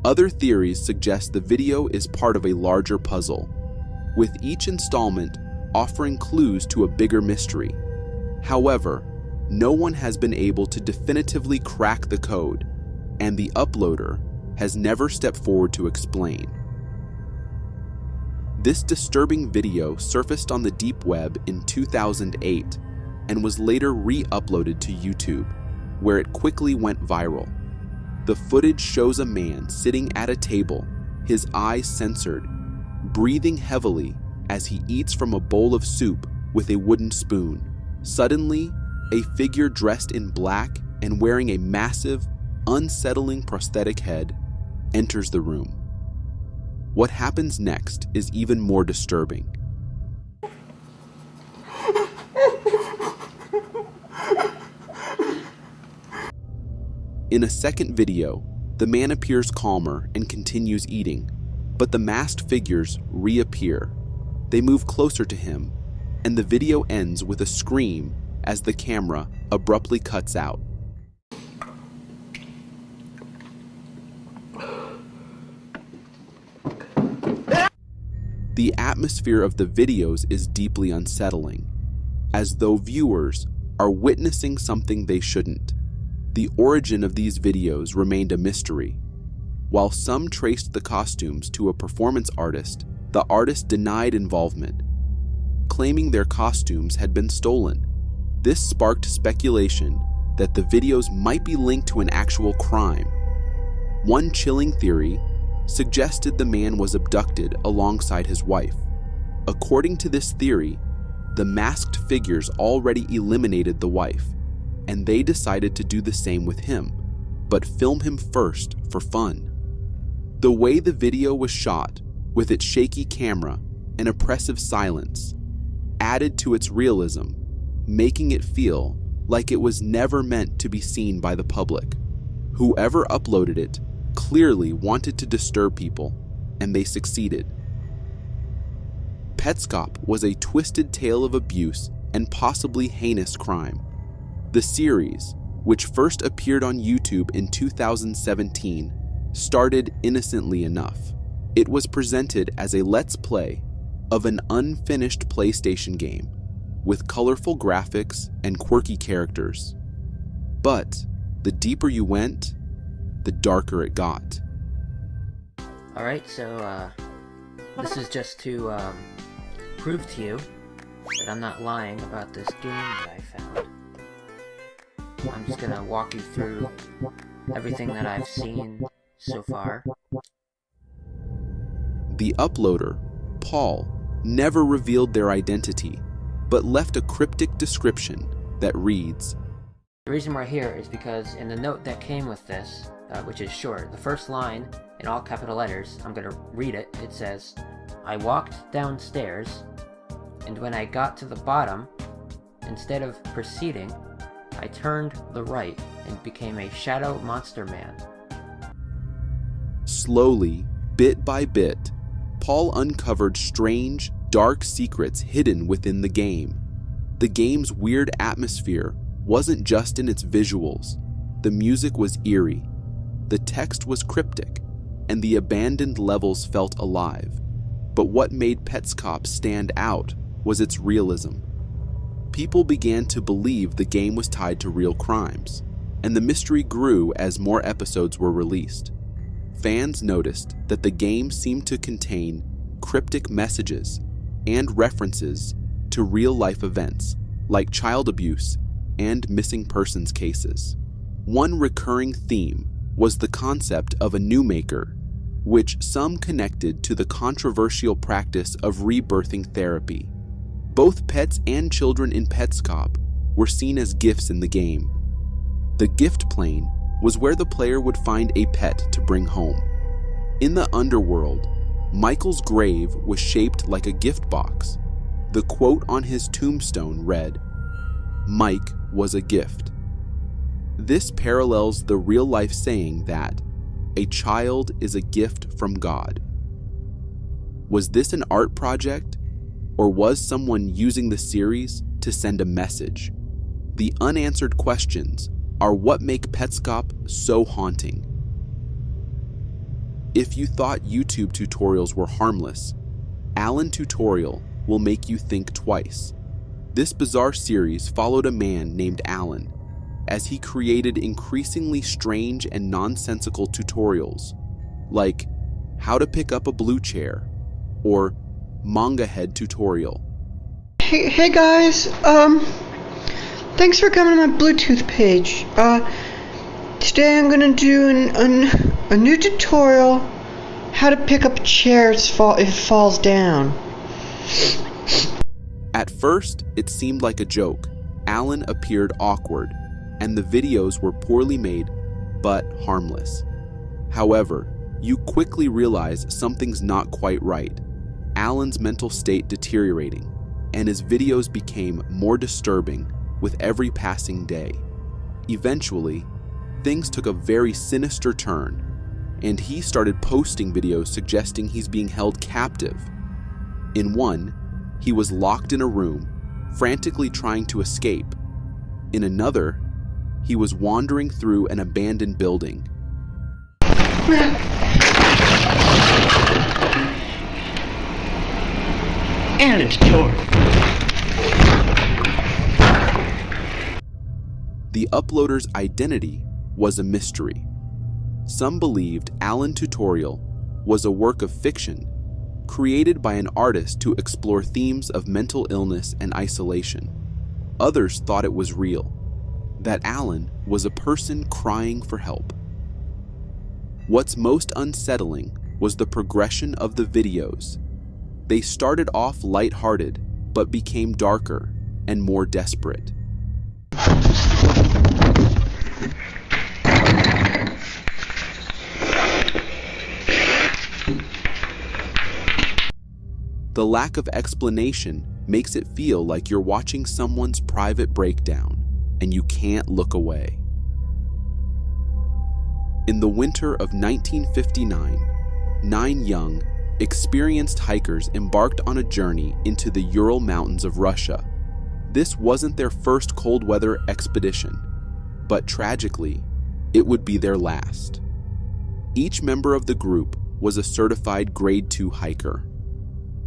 Other theories suggest the video is part of a larger puzzle, with each installment offering clues to a bigger mystery. However, no one has been able to definitively crack the code, and the uploader has never stepped forward to explain. This disturbing video surfaced on the deep web in 2008 and was later re-uploaded to YouTube, where it quickly went viral. The footage shows a man sitting at a table, his eyes censored, breathing heavily as he eats from a bowl of soup with a wooden spoon. Suddenly, a figure dressed in black and wearing a massive, unsettling prosthetic head enters the room. What happens next is even more disturbing. In a second video, the man appears calmer and continues eating, but the masked figures reappear. They move closer to him, and the video ends with a scream as the camera abruptly cuts out. The atmosphere of the videos is deeply unsettling, as though viewers are witnessing something they shouldn't. The origin of these videos remained a mystery. While some traced the costumes to a performance artist, the artist denied involvement, claiming their costumes had been stolen. This sparked speculation that the videos might be linked to an actual crime. One chilling theory suggested the man was abducted alongside his wife. According to this theory, the masked figures already eliminated the wife, and they decided to do the same with him, but film him first for fun. The way the video was shot, with its shaky camera and oppressive silence, added to its realism, making it feel like it was never meant to be seen by the public. Whoever uploaded it clearly wanted to disturb people, and they succeeded. Petscop was a twisted tale of abuse and possibly heinous crime. The series, which first appeared on YouTube in 2017, started innocently enough. It was presented as a let's play of an unfinished PlayStation game with colorful graphics and quirky characters. But the deeper you went, the darker it got. Alright, so this is just to prove to you that I'm not lying about this game that I found. I'm just gonna walk you through everything that I've seen so far. The uploader, Paul, never revealed their identity, but left a cryptic description that reads, The reason we're here is because in the note that came with this, which is short, the first line in all capital letters, I'm gonna read it. It says, I walked downstairs, and when I got to the bottom, instead of proceeding, I turned the right and became a shadow monster man. Slowly, bit by bit, Paul uncovered strange, dark secrets hidden within the game. The game's weird atmosphere wasn't just in its visuals. The music was eerie, the text was cryptic, and the abandoned levels felt alive. But what made Petscop stand out was its realism. People began to believe the game was tied to real crimes, and the mystery grew as more episodes were released. Fans noticed that the game seemed to contain cryptic messages and references to real-life events like child abuse and missing persons cases. One recurring theme was the concept of a new maker, which some connected to the controversial practice of rebirthing therapy. Both pets and children in Petscop were seen as gifts in the game. The gift plane was where the player would find a pet to bring home. In the underworld, Michael's grave was shaped like a gift box. The quote on his tombstone read, "Mike was a gift." This parallels the real-life saying that a child is a gift from God. Was this an art project, or was someone using the series to send a message? The unanswered questions are what make Petscop so haunting. If you thought YouTube tutorials were harmless, Allan Tutorial will make you think twice. This bizarre series followed a man named Allan as he created increasingly strange and nonsensical tutorials, like how to pick up a blue chair or manga head tutorial. Hey guys, thanks for coming to my Bluetooth page. Today I'm gonna do a new tutorial how to pick up a chair if it falls down. At first, it seemed like a joke. Allan appeared awkward, and the videos were poorly made, but harmless. However, you quickly realize something's not quite right. Allan's mental state deteriorating, and his videos became more disturbing with every passing day. Eventually, things took a very sinister turn, and he started posting videos suggesting he's being held captive. In one, he was locked in a room, frantically trying to escape. In another, he was wandering through an abandoned building. And it's torn. The uploader's identity was a mystery. Some believed Allan Tutorial was a work of fiction created by an artist to explore themes of mental illness and isolation. Others thought it was real, that Allan was a person crying for help. What's most unsettling was the progression of the videos. They started off lighthearted, but became darker and more desperate. The lack of explanation makes it feel like you're watching someone's private breakdown, and you can't look away. In the winter of 1959, 9 young, experienced hikers embarked on a journey into the Ural Mountains of Russia. This wasn't their first cold weather expedition, but tragically, it would be their last. Each member of the group was a certified Grade 2 hiker.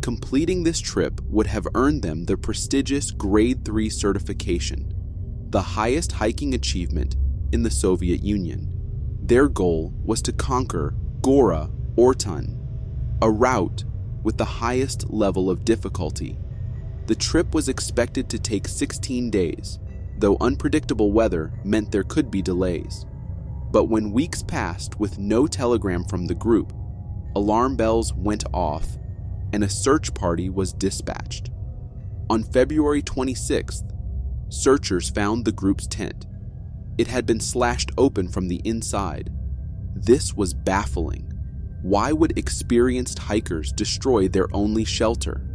Completing this trip would have earned them the prestigious Grade 3 certification, the highest hiking achievement in the Soviet Union. Their goal was to conquer Gora Ortun, a route with the highest level of difficulty. The trip was expected to take 16 days, though unpredictable weather meant there could be delays. But when weeks passed with no telegram from the group, alarm bells went off and a search party was dispatched. On February 26th, searchers found the group's tent. It had been slashed open from the inside. This was baffling. Why would experienced hikers destroy their only shelter?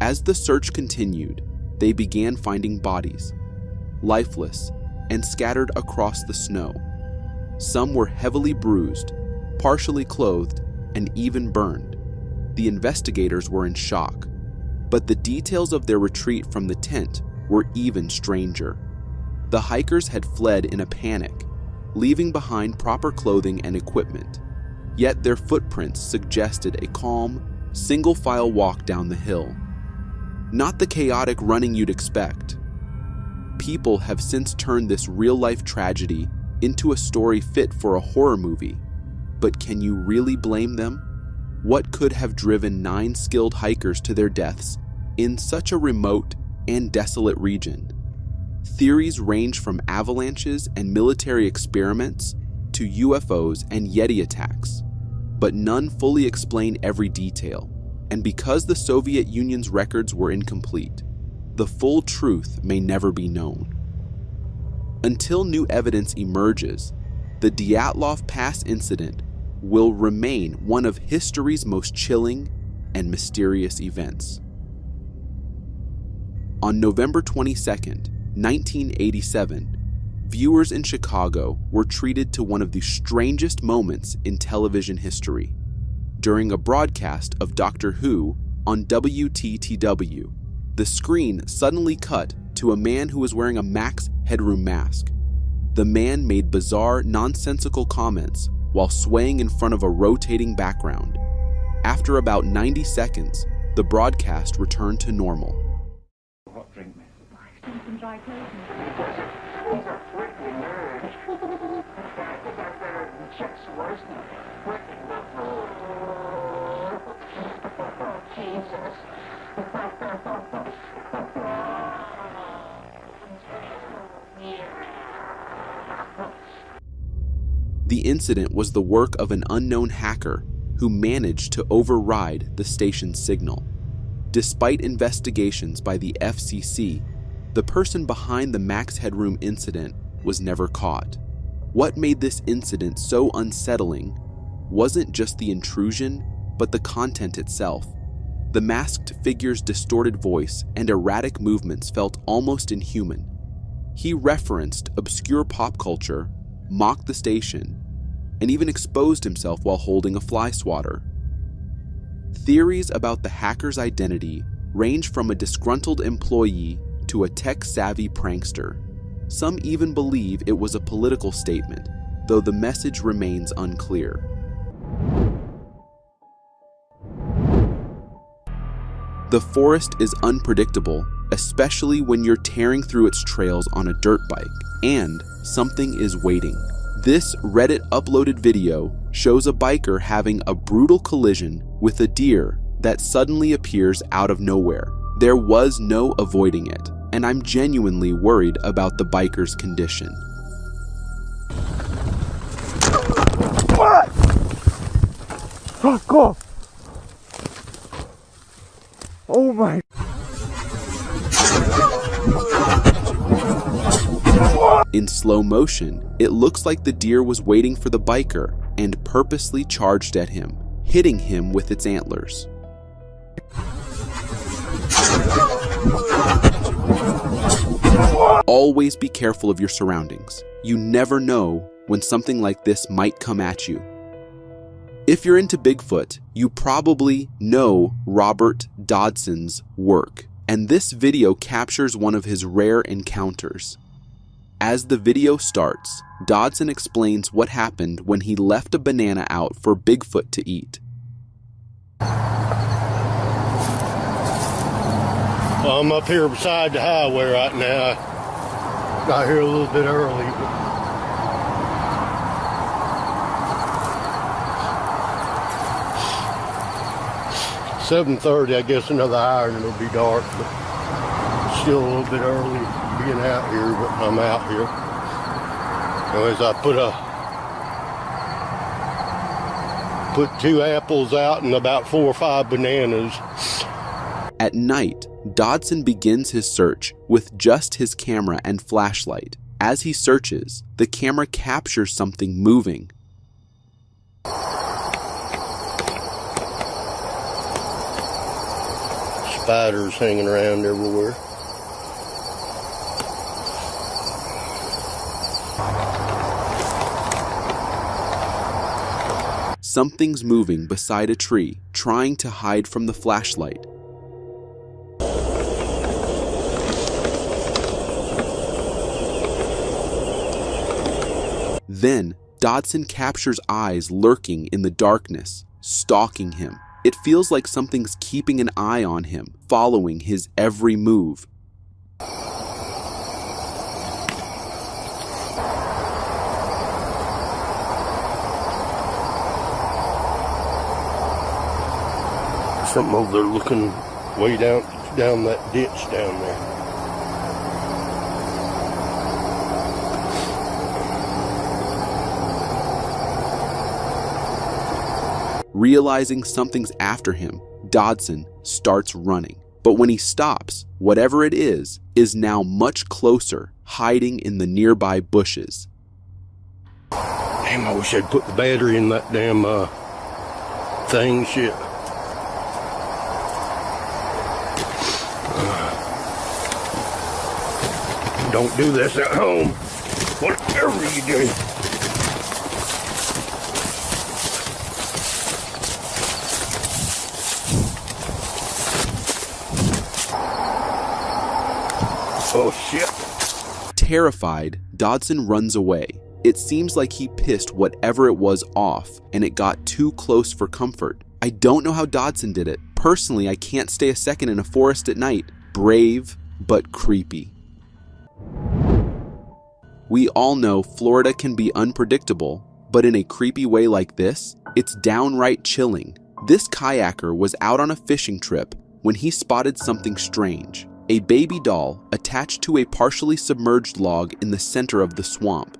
As the search continued, they began finding bodies, lifeless and scattered across the snow. Some were heavily bruised, partially clothed, and even burned. The investigators were in shock, but the details of their retreat from the tent were even stranger. The hikers had fled in a panic, leaving behind proper clothing and equipment, yet their footprints suggested a calm, single-file walk down the hill. Not the chaotic running you'd expect. People have since turned this real-life tragedy into a story fit for a horror movie, but can you really blame them? What could have driven 9 skilled hikers to their deaths in such a remote and desolate region? Theories range from avalanches and military experiments to UFOs and Yeti attacks, but none fully explain every detail. And because the Soviet Union's records were incomplete, the full truth may never be known. Until new evidence emerges, the Dyatlov Pass incident will remain one of history's most chilling and mysterious events. On November 22nd, 1987, viewers in Chicago were treated to one of the strangest moments in television history. During a broadcast of Doctor Who on WTTW, the screen suddenly cut to a man who was wearing a Headroom mask. The man made bizarre, nonsensical comments while swaying in front of a rotating background. After about 90 seconds, the broadcast returned to normal. Hot drink, man. dry clothes. The incident was the work of an unknown hacker who managed to override the station's signal. Despite investigations by the FCC, the person behind the Max Headroom incident was never caught. What made this incident so unsettling wasn't just the intrusion, but the content itself. The masked figure's distorted voice and erratic movements felt almost inhuman. He referenced obscure pop culture, mocked the station, and even exposed himself while holding a fly swatter. Theories about the hacker's identity range from a disgruntled employee to a tech-savvy prankster. Some even believe it was a political statement, though the message remains unclear. The forest is unpredictable, especially when you're tearing through its trails on a dirt bike, and something is waiting. This Reddit-uploaded video shows a biker having a brutal collision with a deer that suddenly appears out of nowhere. There was no avoiding it, and I'm genuinely worried about the biker's condition. Fuck off! Oh my... In slow motion, it looks like the deer was waiting for the biker and purposely charged at him, hitting him with its antlers. Always be careful of your surroundings. You never know when something like this might come at you. If you're into Bigfoot, you probably know Robert Dodson's work, and this video captures one of his rare encounters. As the video starts, Dodson explains what happened when he left a banana out for Bigfoot to eat. I'm up here beside the highway right now. Got here a little bit early. 7:30, I guess another hour and it'll be dark, but still a little bit early being out here, but I'm out here. Anyways, I put 2 apples out and about 4 or 5 bananas. At night, Dodson begins his search with just his camera and flashlight. As he searches, the camera captures something moving. Spiders hanging around everywhere. Something's moving beside a tree, trying to hide from the flashlight. Then, Dodson captures eyes lurking in the darkness, stalking him. It feels like something's keeping an eye on him, following his every move. Something over there looking way down that ditch down there. Realizing something's after him, Dodson starts running. But when he stops, whatever it is now much closer, hiding in the nearby bushes. Damn, I wish I'd put the battery in that damn thing, shit. Don't do this at home. Whatever you do. Oh shit. Terrified, Dodson runs away. It seems like he pissed whatever it was off, and it got too close for comfort. I don't know how Dodson did it. Personally, I can't stay a second in a forest at night. Brave, but creepy. We all know Florida can be unpredictable, but in a creepy way like this, it's downright chilling. This kayaker was out on a fishing trip when he spotted something strange, a baby doll attached to a partially submerged log in the center of the swamp.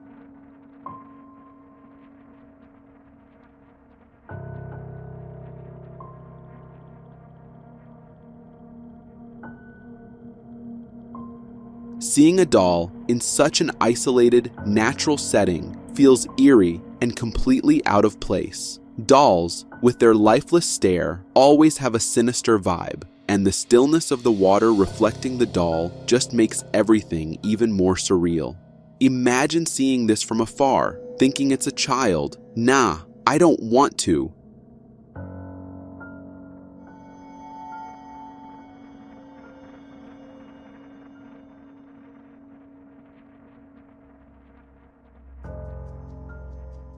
Seeing a doll in such an isolated, natural setting feels eerie and completely out of place. Dolls, with their lifeless stare, always have a sinister vibe, and the stillness of the water reflecting the doll just makes everything even more surreal. Imagine seeing this from afar, thinking it's a child. Nah, I don't want to.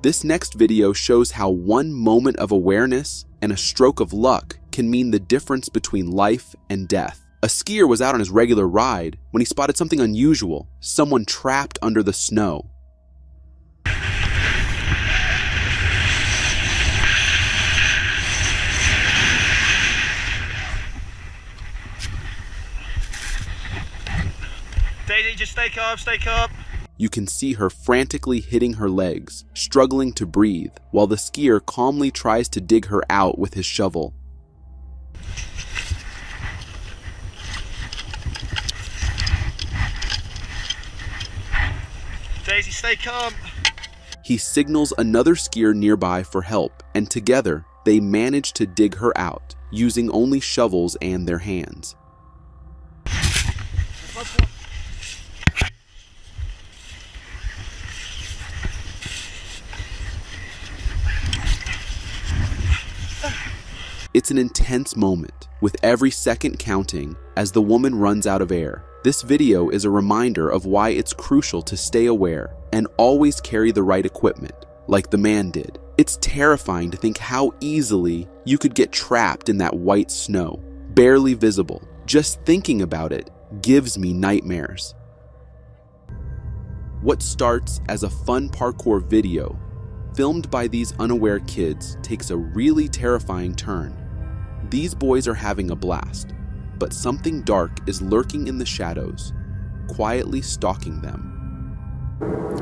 This next video shows how one moment of awareness and a stroke of luck can mean the difference between life and death. A skier was out on his regular ride when he spotted something unusual, someone trapped under the snow. Daisy, just stay calm, stay calm. You can see her frantically hitting her legs, struggling to breathe, while the skier calmly tries to dig her out with his shovel. Daisy, stay calm. He signals another skier nearby for help, and together they manage to dig her out, using only shovels and their hands. It's an intense moment, with every second counting as the woman runs out of air. This video is a reminder of why it's crucial to stay aware and always carry the right equipment, like the man did. It's terrifying to think how easily you could get trapped in that white snow, barely visible. Just thinking about it gives me nightmares. What starts as a fun parkour video, filmed by these unaware kids, takes a really terrifying turn. These boys are having a blast, but something dark is lurking in the shadows, quietly stalking them.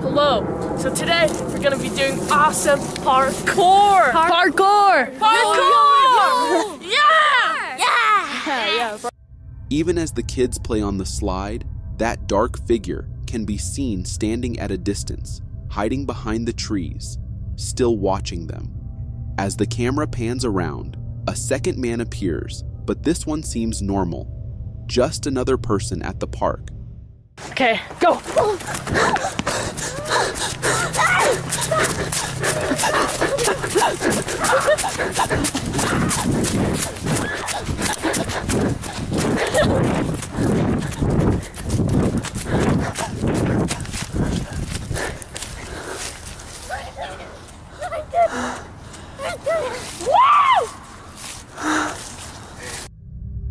Hello, so today we're gonna be doing awesome parkour! Parkour! Parkour! Yeah! Even as the kids play on the slide, that dark figure can be seen standing at a distance, hiding behind the trees, still watching them. As the camera pans around, a second man appears, but this one seems normal. Just another person at the park. Okay, go!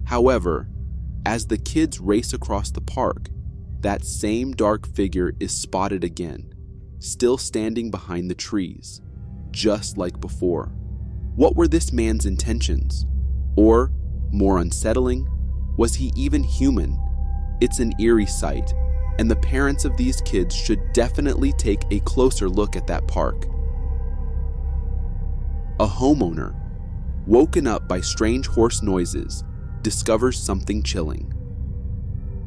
However, as the kids race across the park, that same dark figure is spotted again, still standing behind the trees, just like before. What were this man's intentions? Or, more unsettling, was he even human? It's an eerie sight, and the parents of these kids should definitely take a closer look at that park. A homeowner, woken up by strange hoarse noises, discovers something chilling.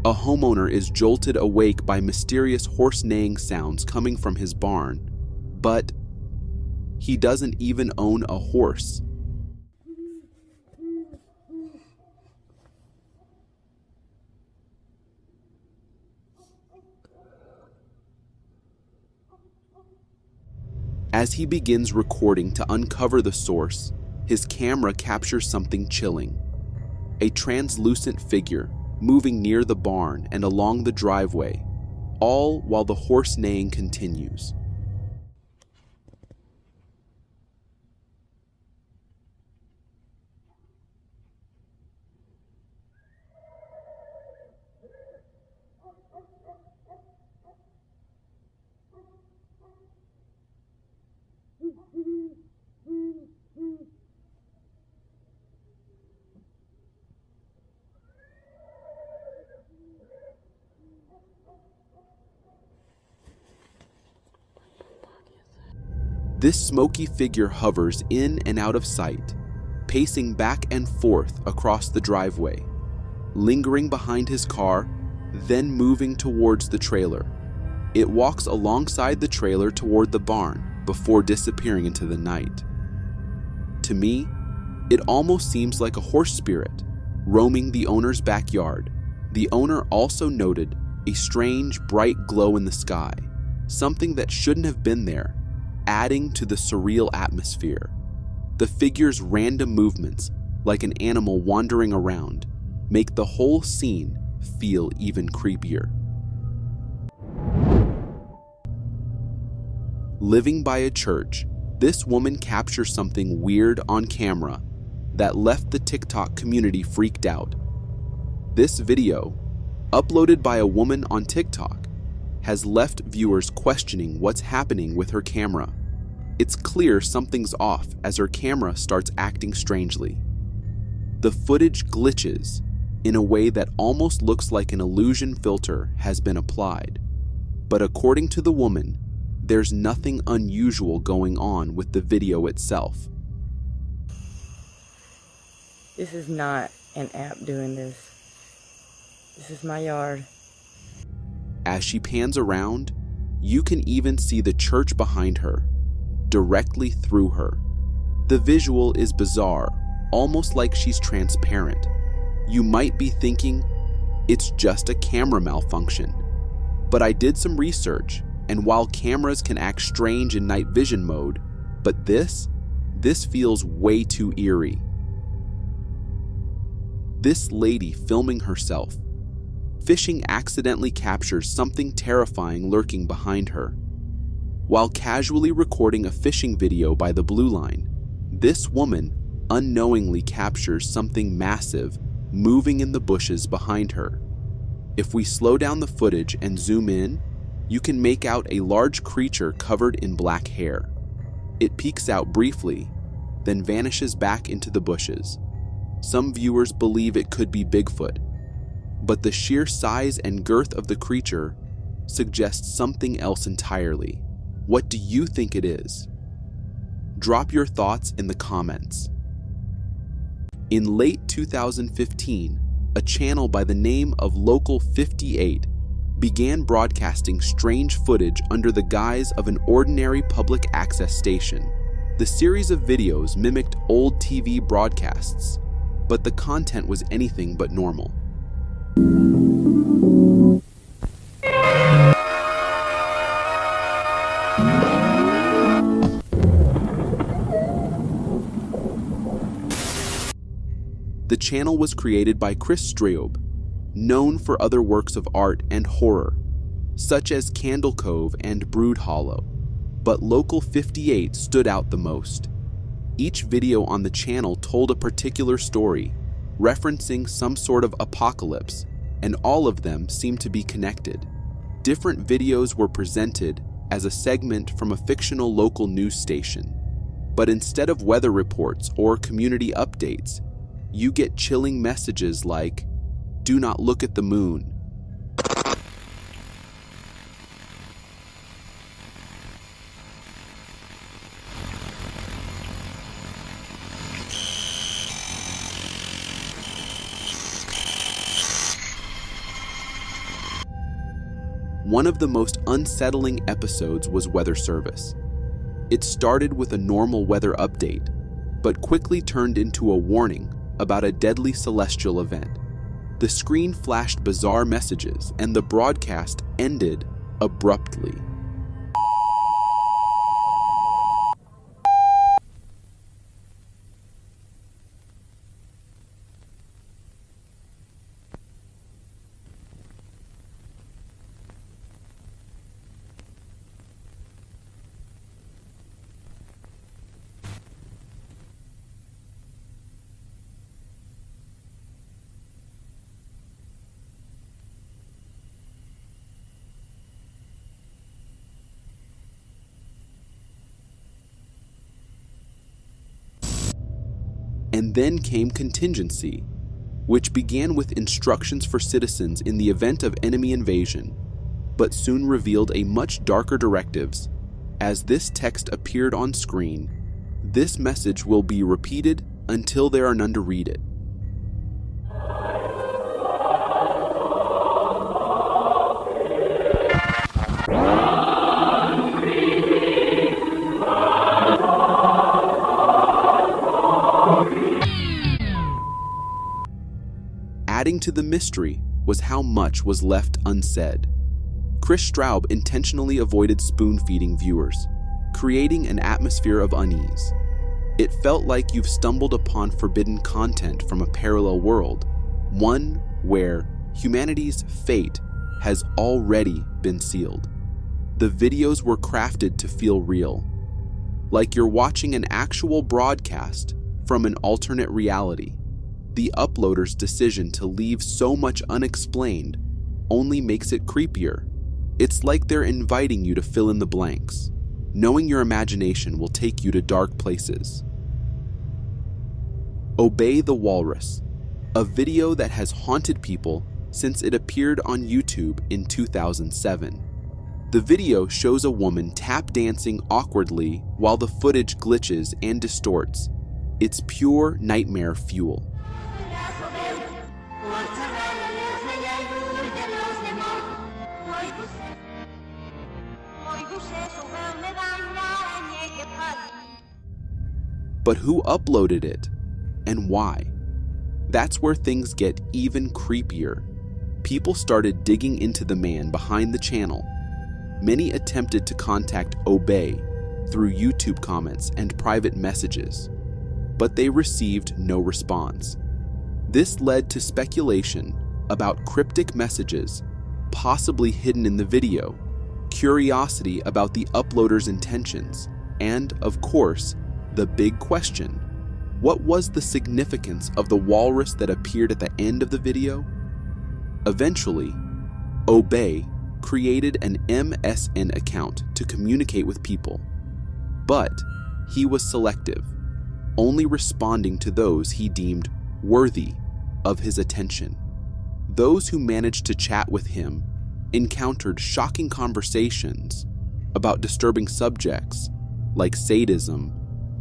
A homeowner is jolted awake by mysterious horse neighing sounds coming from his barn, but he doesn't even own a horse. As he begins recording to uncover the source, his camera captures something chilling. A translucent figure moving near the barn and along the driveway, all while the horse neighing continues. This smoky figure hovers in and out of sight, pacing back and forth across the driveway, lingering behind his car, then moving towards the trailer. It walks alongside the trailer toward the barn before disappearing into the night. To me, it almost seems like a horse spirit roaming the owner's backyard. The owner also noted a strange, bright glow in the sky, something that shouldn't have been there, adding to the surreal atmosphere. The figure's random movements, like an animal wandering around, make the whole scene feel even creepier. Living by a church, this woman captures something weird on camera that left the TikTok community freaked out. This video, uploaded by a woman on TikTok, has left viewers questioning what's happening with her camera. It's clear something's off as her camera starts acting strangely. The footage glitches in a way that almost looks like an illusion filter has been applied. But according to the woman, there's nothing unusual going on with the video itself. This is not an app doing this. This is my yard. As she pans around, you can even see the church behind her, directly through her. The visual is bizarre, almost like she's transparent. You might be thinking, it's just a camera malfunction. But I did some research, and while cameras can act strange in night vision mode, but this feels way too eerie. This lady filming herself, fishing accidentally captures something terrifying lurking behind her. While casually recording a fishing video by the blue line, this woman unknowingly captures something massive moving in the bushes behind her. If we slow down the footage and zoom in, you can make out a large creature covered in black hair. It peeks out briefly, then vanishes back into the bushes. Some viewers believe it could be Bigfoot, but the sheer size and girth of the creature suggests something else entirely. What do you think it is? Drop your thoughts in the comments. In late 2015, a channel by the name of Local 58 began broadcasting strange footage under the guise of an ordinary public access station. The series of videos mimicked old TV broadcasts, but the content was anything but normal. The channel was created by Chris Straub, known for other works of art and horror, such as Candle Cove and Brood Hollow, but Local 58 stood out the most. Each video on the channel told a particular story, referencing some sort of apocalypse, and all of them seemed to be connected. Different videos were presented as a segment from a fictional local news station, but instead of weather reports or community updates, you get chilling messages like, "Do not look at the moon." One of the most unsettling episodes was Weather Service. It started with a normal weather update, but quickly turned into a warning about a deadly celestial event. The screen flashed bizarre messages, and the broadcast ended abruptly. And then came contingency, which began with instructions for citizens in the event of enemy invasion, but soon revealed a much darker directives. As this text appeared on screen, this message will be repeated until there are none to read it. Adding to the mystery was how much was left unsaid. Chris Straub intentionally avoided spoon-feeding viewers, creating an atmosphere of unease. It felt like you've stumbled upon forbidden content from a parallel world, one where humanity's fate has already been sealed. The videos were crafted to feel real, like you're watching an actual broadcast from an alternate reality. The uploader's decision to leave so much unexplained only makes it creepier. It's like they're inviting you to fill in the blanks, knowing your imagination will take you to dark places. Obey the Walrus, a video that has haunted people since it appeared on YouTube in 2007. The video shows a woman tap dancing awkwardly while the footage glitches and distorts. It's pure nightmare fuel. But who uploaded it, and why? That's where things get even creepier. People started digging into the man behind the channel. Many attempted to contact Obey through YouTube comments and private messages, but they received no response. This led to speculation about cryptic messages possibly hidden in the video, curiosity about the uploader's intentions, and, of course, the big question: what was the significance of the walrus that appeared at the end of the video? Eventually, Obey created an MSN account to communicate with people, but he was selective, only responding to those he deemed worthy of his attention. Those who managed to chat with him encountered shocking conversations about disturbing subjects like sadism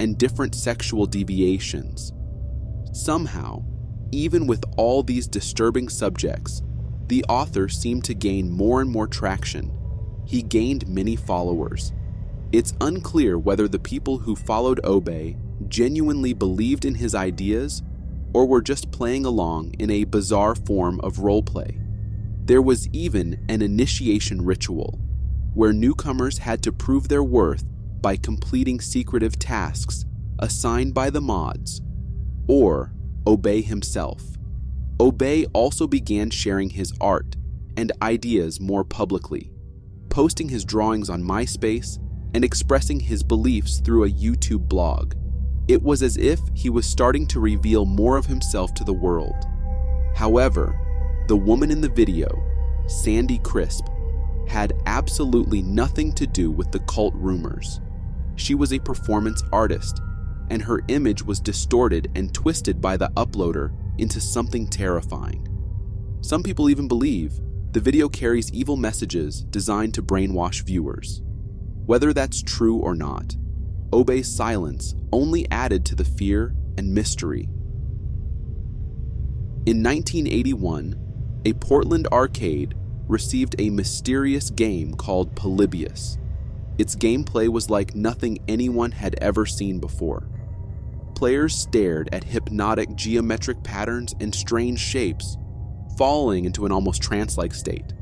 and different sexual deviations. Somehow, even with all these disturbing subjects, the author seemed to gain more and more traction. He gained many followers. It's unclear whether the people who followed Obey genuinely believed in his ideas or were just playing along in a bizarre form of roleplay. There was even an initiation ritual, where newcomers had to prove their worth by completing secretive tasks assigned by the mods, or Obey himself. Obey also began sharing his art and ideas more publicly, posting his drawings on MySpace and expressing his beliefs through a YouTube blog. It was as if he was starting to reveal more of himself to the world. However, the woman in the video, Sandy Crisp, had absolutely nothing to do with the cult rumors. She was a performance artist, and her image was distorted and twisted by the uploader into something terrifying. Some people even believe the video carries evil messages designed to brainwash viewers. Whether that's true or not, Obey's silence only added to the fear and mystery. In 1981, a Portland arcade received a mysterious game called Polybius. Its gameplay was like nothing anyone had ever seen before. Players stared at hypnotic geometric patterns and strange shapes, falling into an almost trance-like state.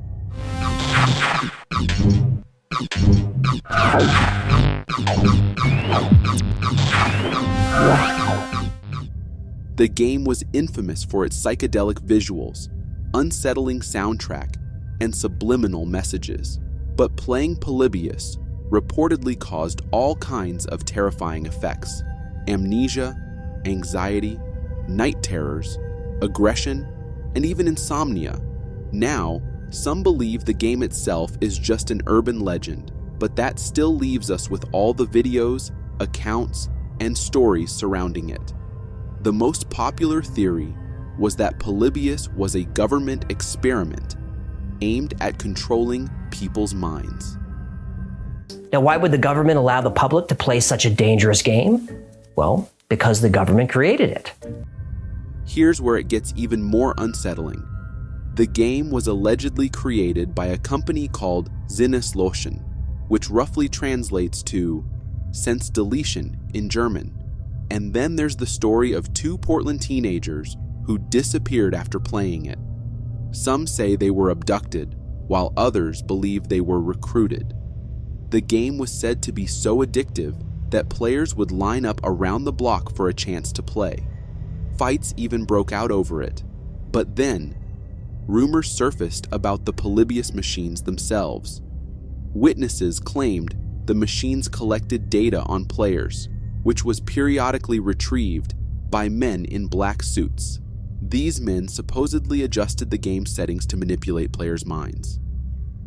The game was infamous for its psychedelic visuals, unsettling soundtrack, and subliminal messages. But playing Polybius reportedly caused all kinds of terrifying effects: amnesia, anxiety, night terrors, aggression, and even insomnia. Now, some believe the game itself is just an urban legend, but that still leaves us with all the videos, accounts, and stories surrounding it. The most popular theory was that Polybius was a government experiment aimed at controlling people's minds. Now, why would the government allow the public to play such a dangerous game? Well, because the government created it. Here's where it gets even more unsettling. The game was allegedly created by a company called Sinneslöschen, which roughly translates to sense deletion in German. And then there's the story of 2 Portland teenagers who disappeared after playing it. Some say they were abducted, while others believe they were recruited. The game was said to be so addictive that players would line up around the block for a chance to play. Fights even broke out over it. But then, rumors surfaced about the Polybius machines themselves. Witnesses claimed the machines collected data on players, which was periodically retrieved by men in black suits. These men supposedly adjusted the game settings to manipulate players' minds.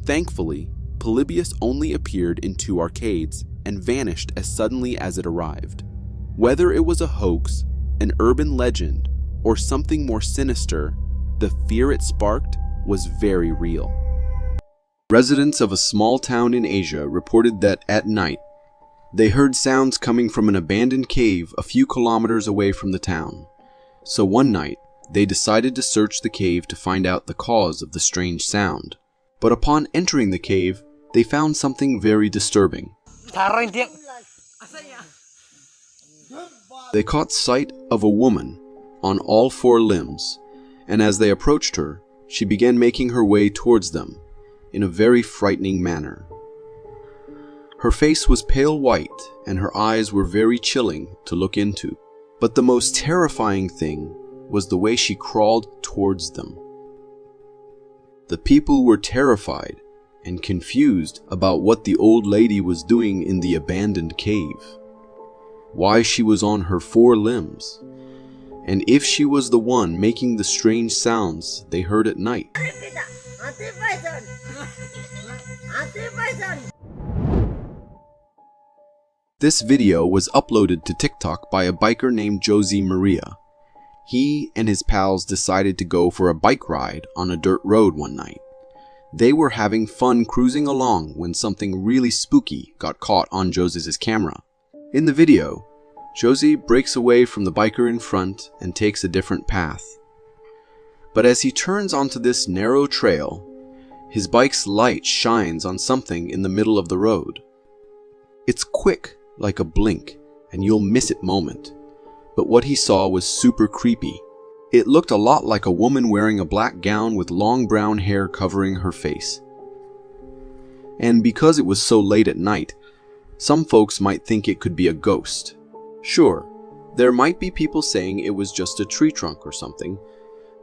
Thankfully, Polybius only appeared in 2 arcades and vanished as suddenly as it arrived. Whether it was a hoax, an urban legend, or something more sinister, the fear it sparked was very real. Residents of a small town in Asia reported that at night, they heard sounds coming from an abandoned cave a few kilometers away from the town. So one night, they decided to search the cave to find out the cause of the strange sound. But upon entering the cave, they found something very disturbing. They caught sight of a woman on all 4 limbs, and as they approached her, she began making her way towards them in a very frightening manner. Her face was pale white, and her eyes were very chilling to look into. But the most terrifying thing was the way she crawled towards them. The people were terrified and confused about what the old lady was doing in the abandoned cave, why she was on her 4 limbs, and if she was the one making the strange sounds they heard at night. This video was uploaded to TikTok by a biker named Josie Maria. He and his pals decided to go for a bike ride on a dirt road one night. They were having fun cruising along when something really spooky got caught on Josie's camera. In the video, Josie breaks away from the biker in front and takes a different path. But as he turns onto this narrow trail, his bike's light shines on something in the middle of the road. It's quick, like a blink, and you'll miss it moment. But what he saw was super creepy. It looked a lot like a woman wearing a black gown with long brown hair covering her face. And because it was so late at night, some folks might think it could be a ghost. Sure, there might be people saying it was just a tree trunk or something,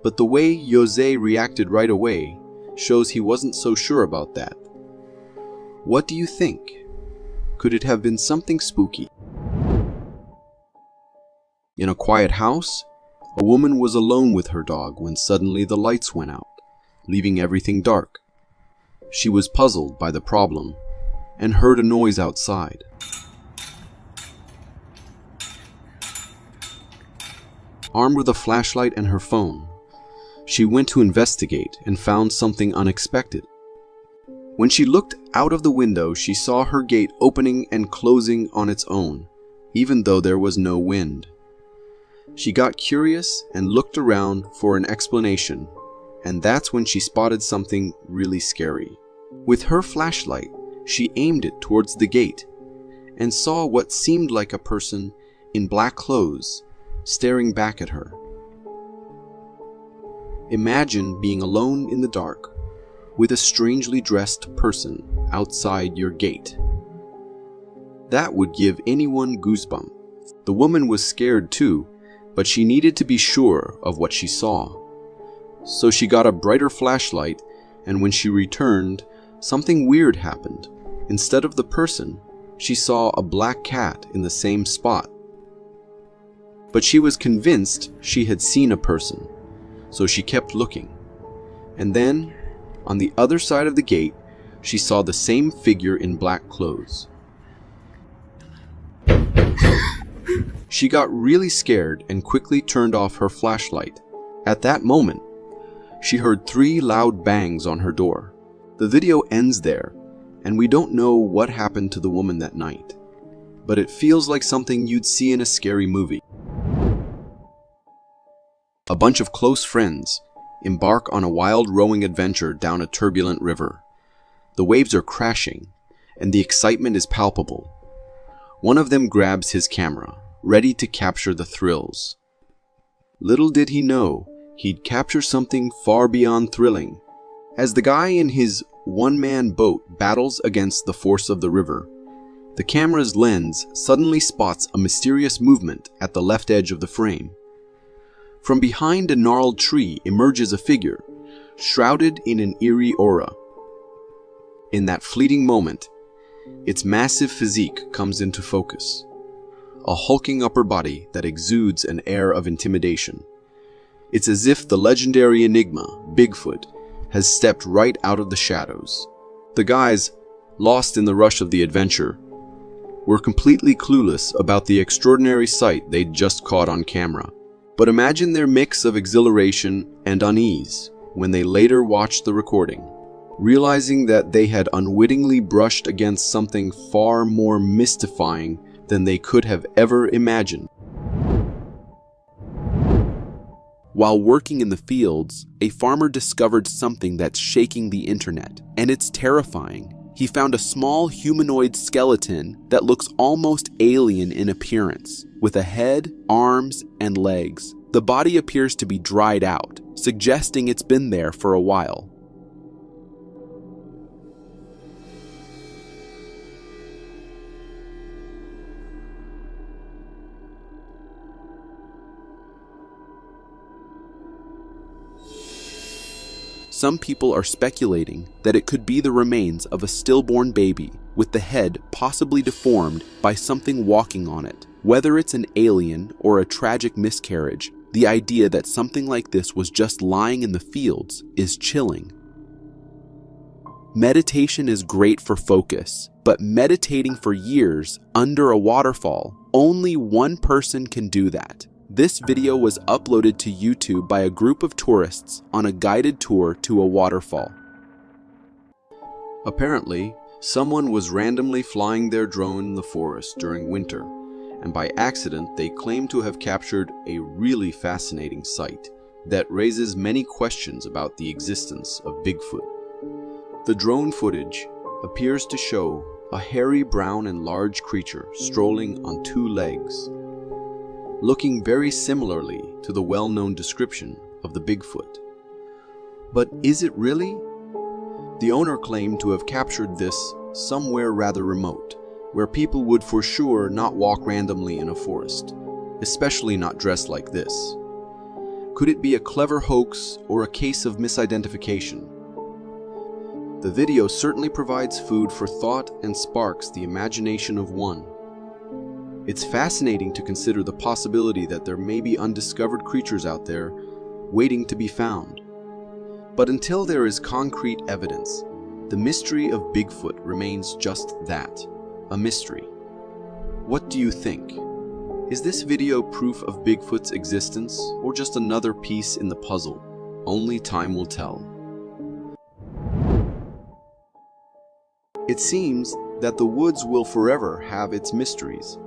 but the way Jose reacted right away shows he wasn't so sure about that. What do you think? Could it have been something spooky? In a quiet house, a woman was alone with her dog when suddenly the lights went out, leaving everything dark. She was puzzled by the problem and heard a noise outside. Armed with a flashlight and her phone, she went to investigate and found something unexpected. When she looked out of the window, she saw her gate opening and closing on its own, even though there was no wind. She got curious and looked around for an explanation, and that's when she spotted something really scary. With her flashlight, she aimed it towards the gate and saw what seemed like a person in black clothes staring back at her. Imagine being alone in the dark with a strangely dressed person outside your gate. That would give anyone goosebumps. The woman was scared too, but she needed to be sure of what she saw. So she got a brighter flashlight, and when she returned, something weird happened. Instead of the person, she saw a black cat in the same spot. But she was convinced she had seen a person, so she kept looking. And then, on the other side of the gate, she saw the same figure in black clothes. She got really scared and quickly turned off her flashlight. At that moment, she heard 3 loud bangs on her door. The video ends there, and we don't know what happened to the woman that night, but it feels like something you'd see in a scary movie. A bunch of close friends embark on a wild rowing adventure down a turbulent river. The waves are crashing, and the excitement is palpable. One of them grabs his camera, ready to capture the thrills. Little did he know, he'd capture something far beyond thrilling. As the guy in his one-man boat battles against the force of the river, the camera's lens suddenly spots a mysterious movement at the left edge of the frame. From behind a gnarled tree emerges a figure, shrouded in an eerie aura. In that fleeting moment, its massive physique comes into focus. A hulking upper body that exudes an air of intimidation. It's as if the legendary enigma, Bigfoot, has stepped right out of the shadows. The guys, lost in the rush of the adventure, were completely clueless about the extraordinary sight they'd just caught on camera. But imagine their mix of exhilaration and unease when they later watched the recording, realizing that they had unwittingly brushed against something far more mystifying than they could have ever imagined. While working in the fields, a farmer discovered something that's shaking the internet, and it's terrifying. He found a small humanoid skeleton that looks almost alien in appearance, with a head, arms, and legs. The body appears to be dried out, suggesting it's been there for a while. Some people are speculating that it could be the remains of a stillborn baby, with the head possibly deformed by something walking on it. Whether it's an alien or a tragic miscarriage, the idea that something like this was just lying in the fields is chilling. Meditation is great for focus, but meditating for years under a waterfall, only one person can do that. This video was uploaded to YouTube by a group of tourists on a guided tour to a waterfall. Apparently, someone was randomly flying their drone in the forest during winter, and by accident they claim to have captured a really fascinating sight that raises many questions about the existence of Bigfoot. The drone footage appears to show a hairy brown and large creature strolling on two legs, looking very similarly to the well-known description of the Bigfoot. But is it really? The owner claimed to have captured this somewhere rather remote, where people would for sure not walk randomly in a forest, especially not dressed like this. Could it be a clever hoax or a case of misidentification? The video certainly provides food for thought and sparks the imagination of one. It's fascinating to consider the possibility that there may be undiscovered creatures out there waiting to be found. But until there is concrete evidence, the mystery of Bigfoot remains just that, a mystery. What do you think? Is this video proof of Bigfoot's existence, or just another piece in the puzzle? Only time will tell. It seems that the woods will forever have its mysteries.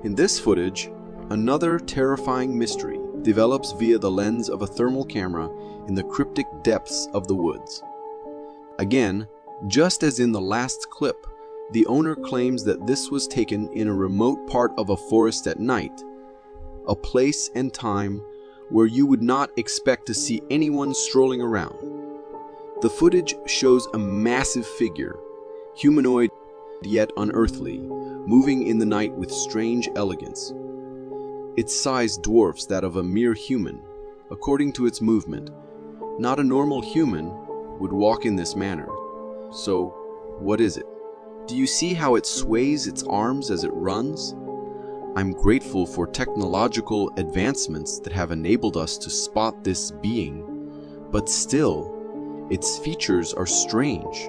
In this footage, another terrifying mystery develops via the lens of a thermal camera in the cryptic depths of the woods. Again, just as in the last clip, the owner claims that this was taken in a remote part of a forest at night, a place and time where you would not expect to see anyone strolling around. The footage shows a massive figure, humanoid yet unearthly, moving in the night with strange elegance. Its size dwarfs that of a mere human, according to its movement. Not a normal human would walk in this manner. So, what is it? Do you see how it sways its arms as it runs? I'm grateful for technological advancements that have enabled us to spot this being, but still, its features are strange,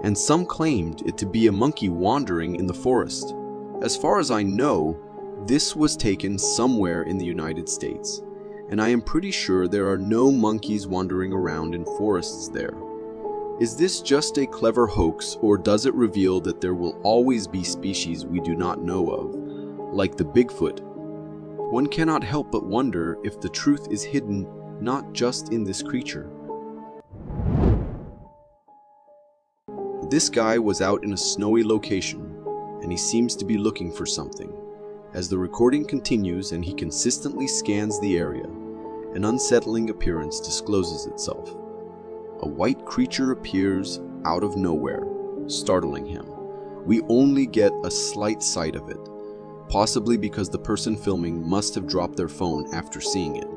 and some claimed it to be a monkey wandering in the forest. As far as I know, this was taken somewhere in the United States, and I am pretty sure there are no monkeys wandering around in forests there. Is this just a clever hoax, or does it reveal that there will always be species we do not know of, like the Bigfoot? One cannot help but wonder if the truth is hidden not just in this creature. This guy was out in a snowy location, and he seems to be looking for something. As the recording continues and he consistently scans the area, an unsettling appearance discloses itself. A white creature appears out of nowhere, startling him. We only get a slight sight of it, possibly because the person filming must have dropped their phone after seeing it.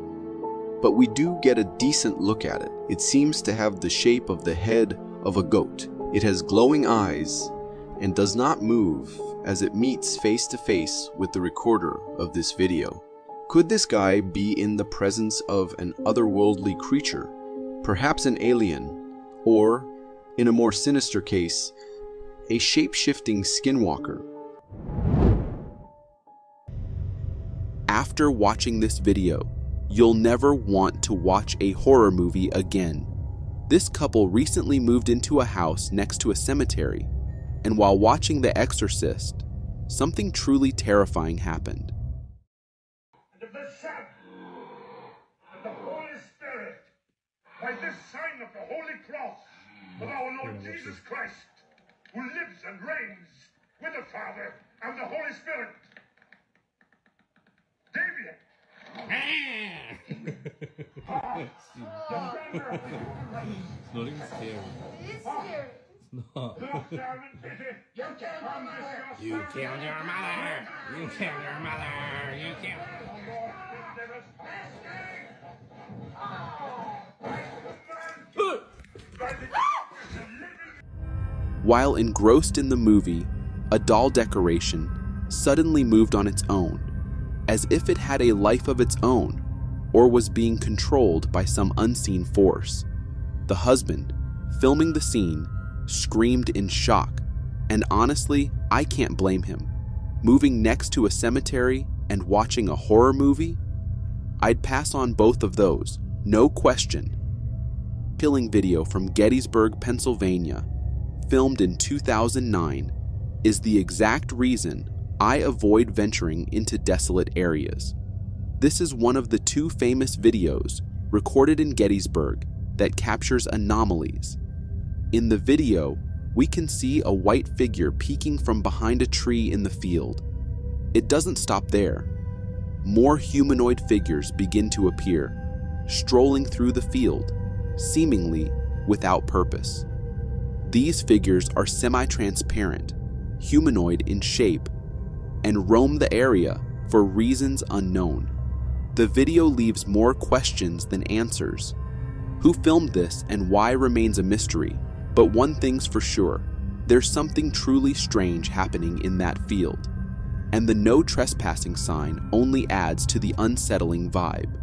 But we do get a decent look at it. It seems to have the shape of the head of a goat. It has glowing eyes and does not move as it meets face to face with the recorder of this video. Could this guy be in the presence of an otherworldly creature, perhaps an alien, or, in a more sinister case, a shape-shifting skinwalker? After watching this video, you'll never want to watch a horror movie again. This couple recently moved into a house next to a cemetery, and while watching The Exorcist, something truly terrifying happened. And of the Son, and the Holy Spirit, by this sign of the Holy Cross of our Lord Jesus Christ, who lives and reigns with the Father and the Holy Spirit. David! It's not even scary. It's scary. It's not. You killed my mother! You killed your mother! You killed your mother! You killed... While engrossed in the movie, a doll decoration suddenly moved on its own, as if it had a life of its own, or was being controlled by some unseen force. The husband, filming the scene, screamed in shock, and honestly, I can't blame him. Moving next to a cemetery and watching a horror movie? I'd pass on both of those, no question. Killing video from Gettysburg, Pennsylvania, filmed in 2009, is the exact reason I avoid venturing into desolate areas. This is one of the two famous videos recorded in Gettysburg that captures anomalies. In the video, we can see a white figure peeking from behind a tree in the field. It doesn't stop there. More humanoid figures begin to appear, strolling through the field, seemingly without purpose. These figures are semi-transparent, humanoid in shape, and roam the area for reasons unknown. The video leaves more questions than answers. Who filmed this and why remains a mystery, but one thing's for sure, there's something truly strange happening in that field, and the no trespassing sign only adds to the unsettling vibe.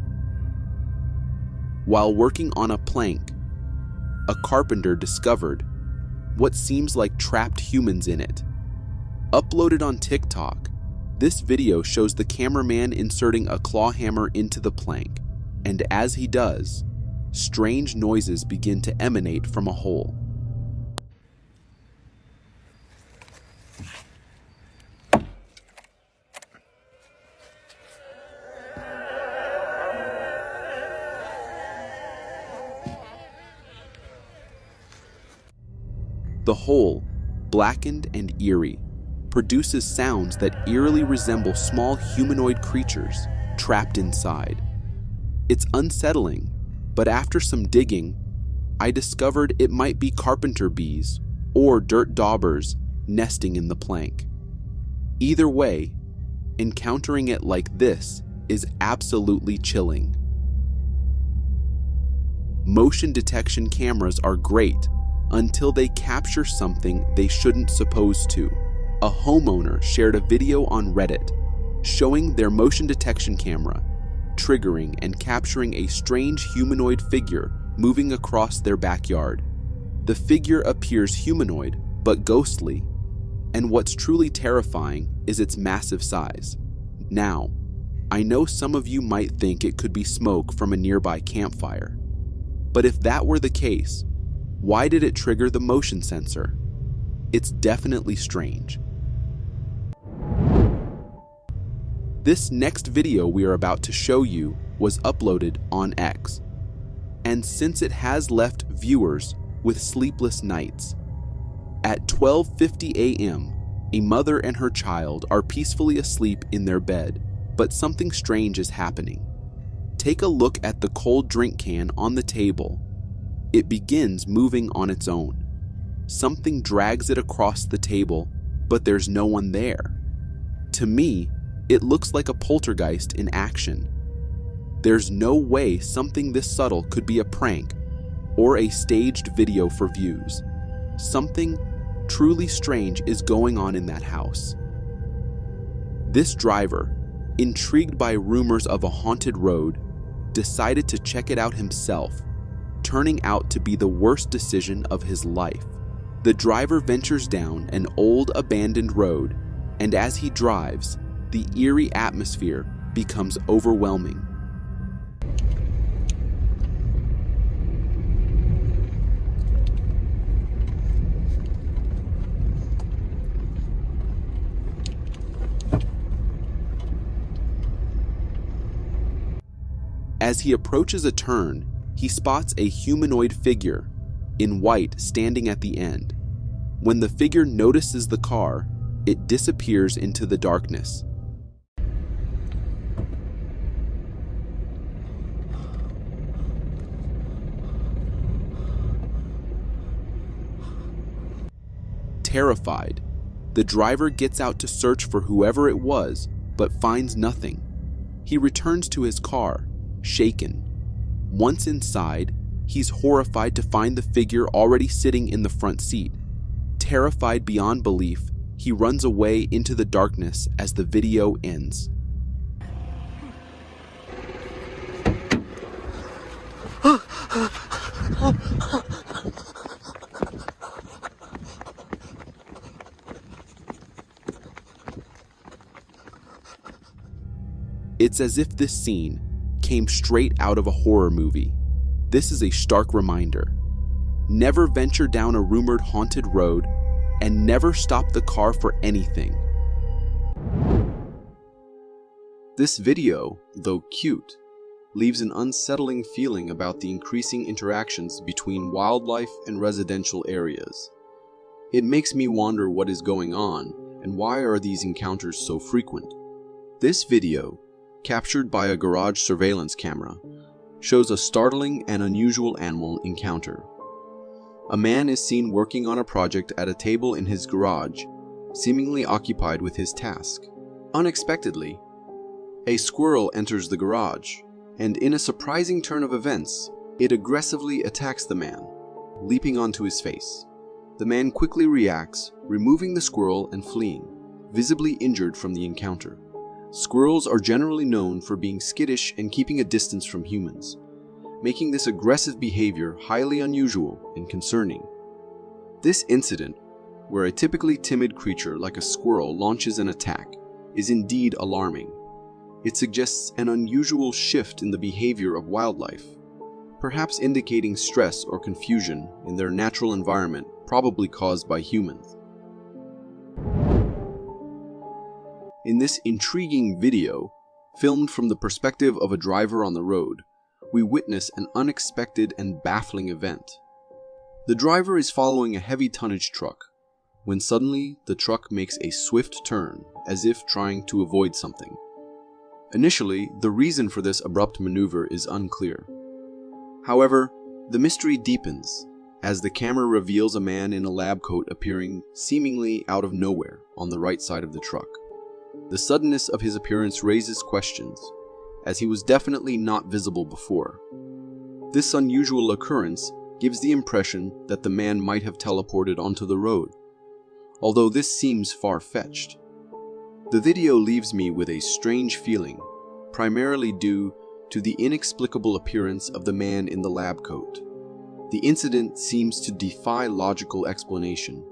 While working on a plank, a carpenter discovered what seems like trapped humans in it. Uploaded on TikTok, this video shows the cameraman inserting a claw hammer into the plank, and as he does, strange noises begin to emanate from a hole. The hole, blackened and eerie, produces sounds that eerily resemble small humanoid creatures trapped inside. It's unsettling, but after some digging, I discovered it might be carpenter bees or dirt daubers nesting in the plank. Either way, encountering it like this is absolutely chilling. Motion detection cameras are great until they capture something they shouldn't supposed to. A homeowner shared a video on Reddit showing their motion detection camera triggering and capturing a strange humanoid figure moving across their backyard. The figure appears humanoid but ghostly, and what's truly terrifying is its massive size. Now, I know some of you might think it could be smoke from a nearby campfire, but if that were the case, Why did it trigger the motion sensor? It's definitely strange. This next video we are about to show you was uploaded on X. And since it has left viewers with sleepless nights, at 12:50 a.m., a mother and her child are peacefully asleep in their bed, but something strange is happening. Take a look at the cold drink can on the table. It begins moving on its own. Something drags it across the table, but there's no one there. To me, it looks like a poltergeist in action. There's no way something this subtle could be a prank or a staged video for views. Something truly strange is going on in that house. This driver, intrigued by rumors of a haunted road, decided to check it out himself, turning out to be the worst decision of his life. The driver ventures down an old abandoned road, and as he drives, the eerie atmosphere becomes overwhelming. As he approaches a turn, he spots a humanoid figure in white standing at the end. When the figure notices the car, it disappears into the darkness. Terrified, the driver gets out to search for whoever it was, but finds nothing. He returns to his car, shaken. Once inside, he's horrified to find the figure already sitting in the front seat. Terrified beyond belief, he runs away into the darkness as the video ends. It's as if this scene came straight out of a horror movie. This is a stark reminder. Never venture down a rumored haunted road, and never stop the car for anything. This video, though cute, leaves an unsettling feeling about the increasing interactions between wildlife and residential areas. It makes me wonder what is going on, and why are these encounters so frequent. This video, captured by a garage surveillance camera, shows a startling and unusual animal encounter. A man is seen working on a project at a table in his garage, seemingly occupied with his task. Unexpectedly, a squirrel enters the garage, and in a surprising turn of events, it aggressively attacks the man, leaping onto his face. The man quickly reacts, removing the squirrel and fleeing, visibly injured from the encounter. Squirrels are generally known for being skittish and keeping a distance from humans, making this aggressive behavior highly unusual and concerning. This incident, where a typically timid creature like a squirrel launches an attack, is indeed alarming. It suggests an unusual shift in the behavior of wildlife, perhaps indicating stress or confusion in their natural environment, probably caused by humans. In this intriguing video, filmed from the perspective of a driver on the road, we witness an unexpected and baffling event. The driver is following a heavy tonnage truck, when suddenly the truck makes a swift turn, as if trying to avoid something. Initially, the reason for this abrupt maneuver is unclear. However, the mystery deepens as the camera reveals a man in a lab coat appearing seemingly out of nowhere on the right side of the truck. The suddenness of his appearance raises questions, as he was definitely not visible before. This unusual occurrence gives the impression that the man might have teleported onto the road, although this seems far-fetched. The video leaves me with a strange feeling, primarily due to the inexplicable appearance of the man in the lab coat. The incident seems to defy logical explanation,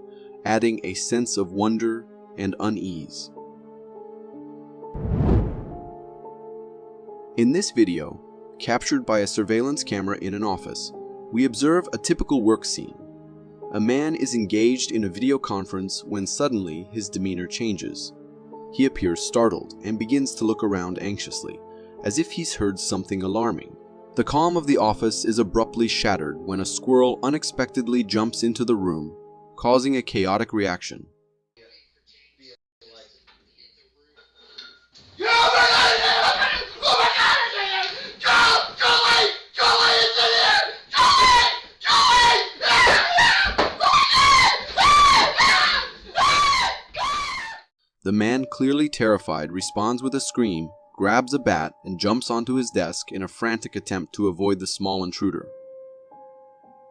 adding a sense of wonder and unease. In this video, captured by a surveillance camera in an office, We observe a typical work scene. A man is engaged in a video conference when suddenly his demeanor changes. He appears startled and begins to look around anxiously, as if he's heard something alarming. The calm of the office is abruptly shattered when a squirrel unexpectedly jumps into the room, causing a chaotic reaction. The man, clearly terrified, responds with a scream, grabs a bat, and jumps onto his desk in a frantic attempt to avoid the small intruder.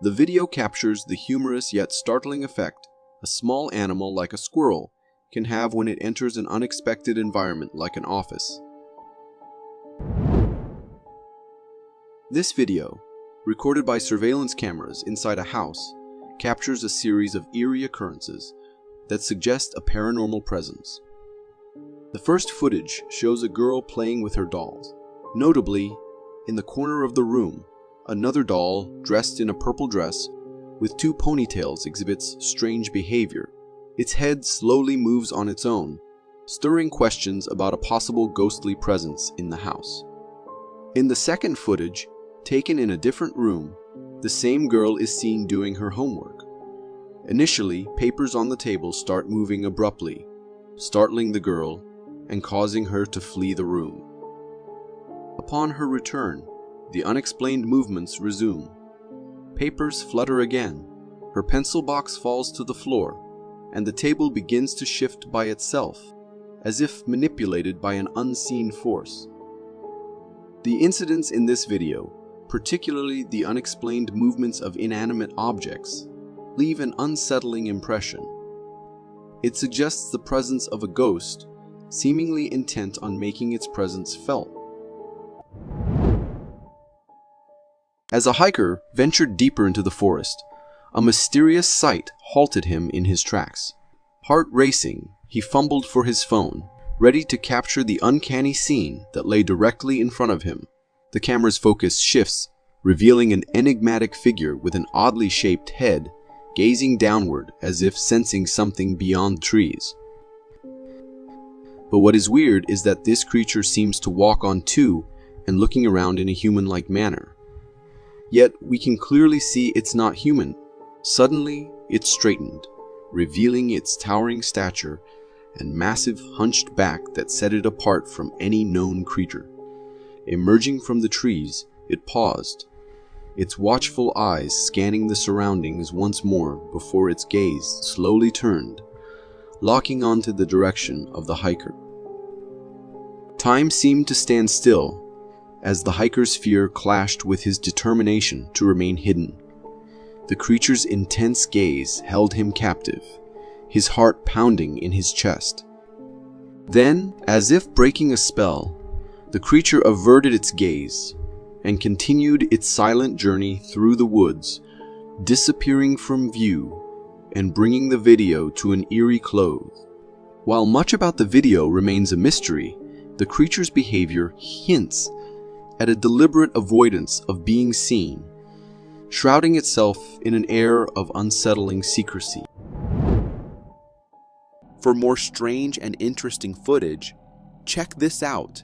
The video captures the humorous yet startling effect a small animal like a squirrel can have when it enters an unexpected environment like an office. This video, recorded by surveillance cameras inside a house, captures a series of eerie occurrences that suggest a paranormal presence. The first footage shows a girl playing with her dolls. Notably, in the corner of the room, another doll dressed in a purple dress with two ponytails exhibits strange behavior. Its head slowly moves on its own, stirring questions about a possible ghostly presence in the house. In the second footage, taken in a different room, the same girl is seen doing her homework. Initially, papers on the table start moving abruptly, startling the girl and causing her to flee the room. Upon her return, the unexplained movements resume. Papers flutter again, her pencil box falls to the floor, and the table begins to shift by itself, as if manipulated by an unseen force. The incidents in this video, particularly the unexplained movements of inanimate objects, leave an unsettling impression. It suggests the presence of a ghost, seemingly intent on making its presence felt. As a hiker ventured deeper into the forest, a mysterious sight halted him in his tracks. Heart racing, he fumbled for his phone, ready to capture the uncanny scene that lay directly in front of him. The camera's focus shifts, revealing an enigmatic figure with an oddly shaped head, gazing downward as if sensing something beyond trees. But what is weird is that this creature seems to walk on two and looking around in a human-like manner. Yet we can clearly see it's not human. Suddenly, it straightened, revealing its towering stature and massive hunched back that set it apart from any known creature. Emerging from the trees, it paused, its watchful eyes scanning the surroundings once more before its gaze slowly turned, locking onto the direction of the hiker. Time seemed to stand still as the hiker's fear clashed with his determination to remain hidden. The creature's intense gaze held him captive, his heart pounding in his chest. Then, as if breaking a spell, the creature averted its gaze and continued its silent journey through the woods, disappearing from view and bringing the video to an eerie close. While much about the video remains a mystery, the creature's behavior hints at a deliberate avoidance of being seen, shrouding itself in an air of unsettling secrecy. For more strange and interesting footage, check this out.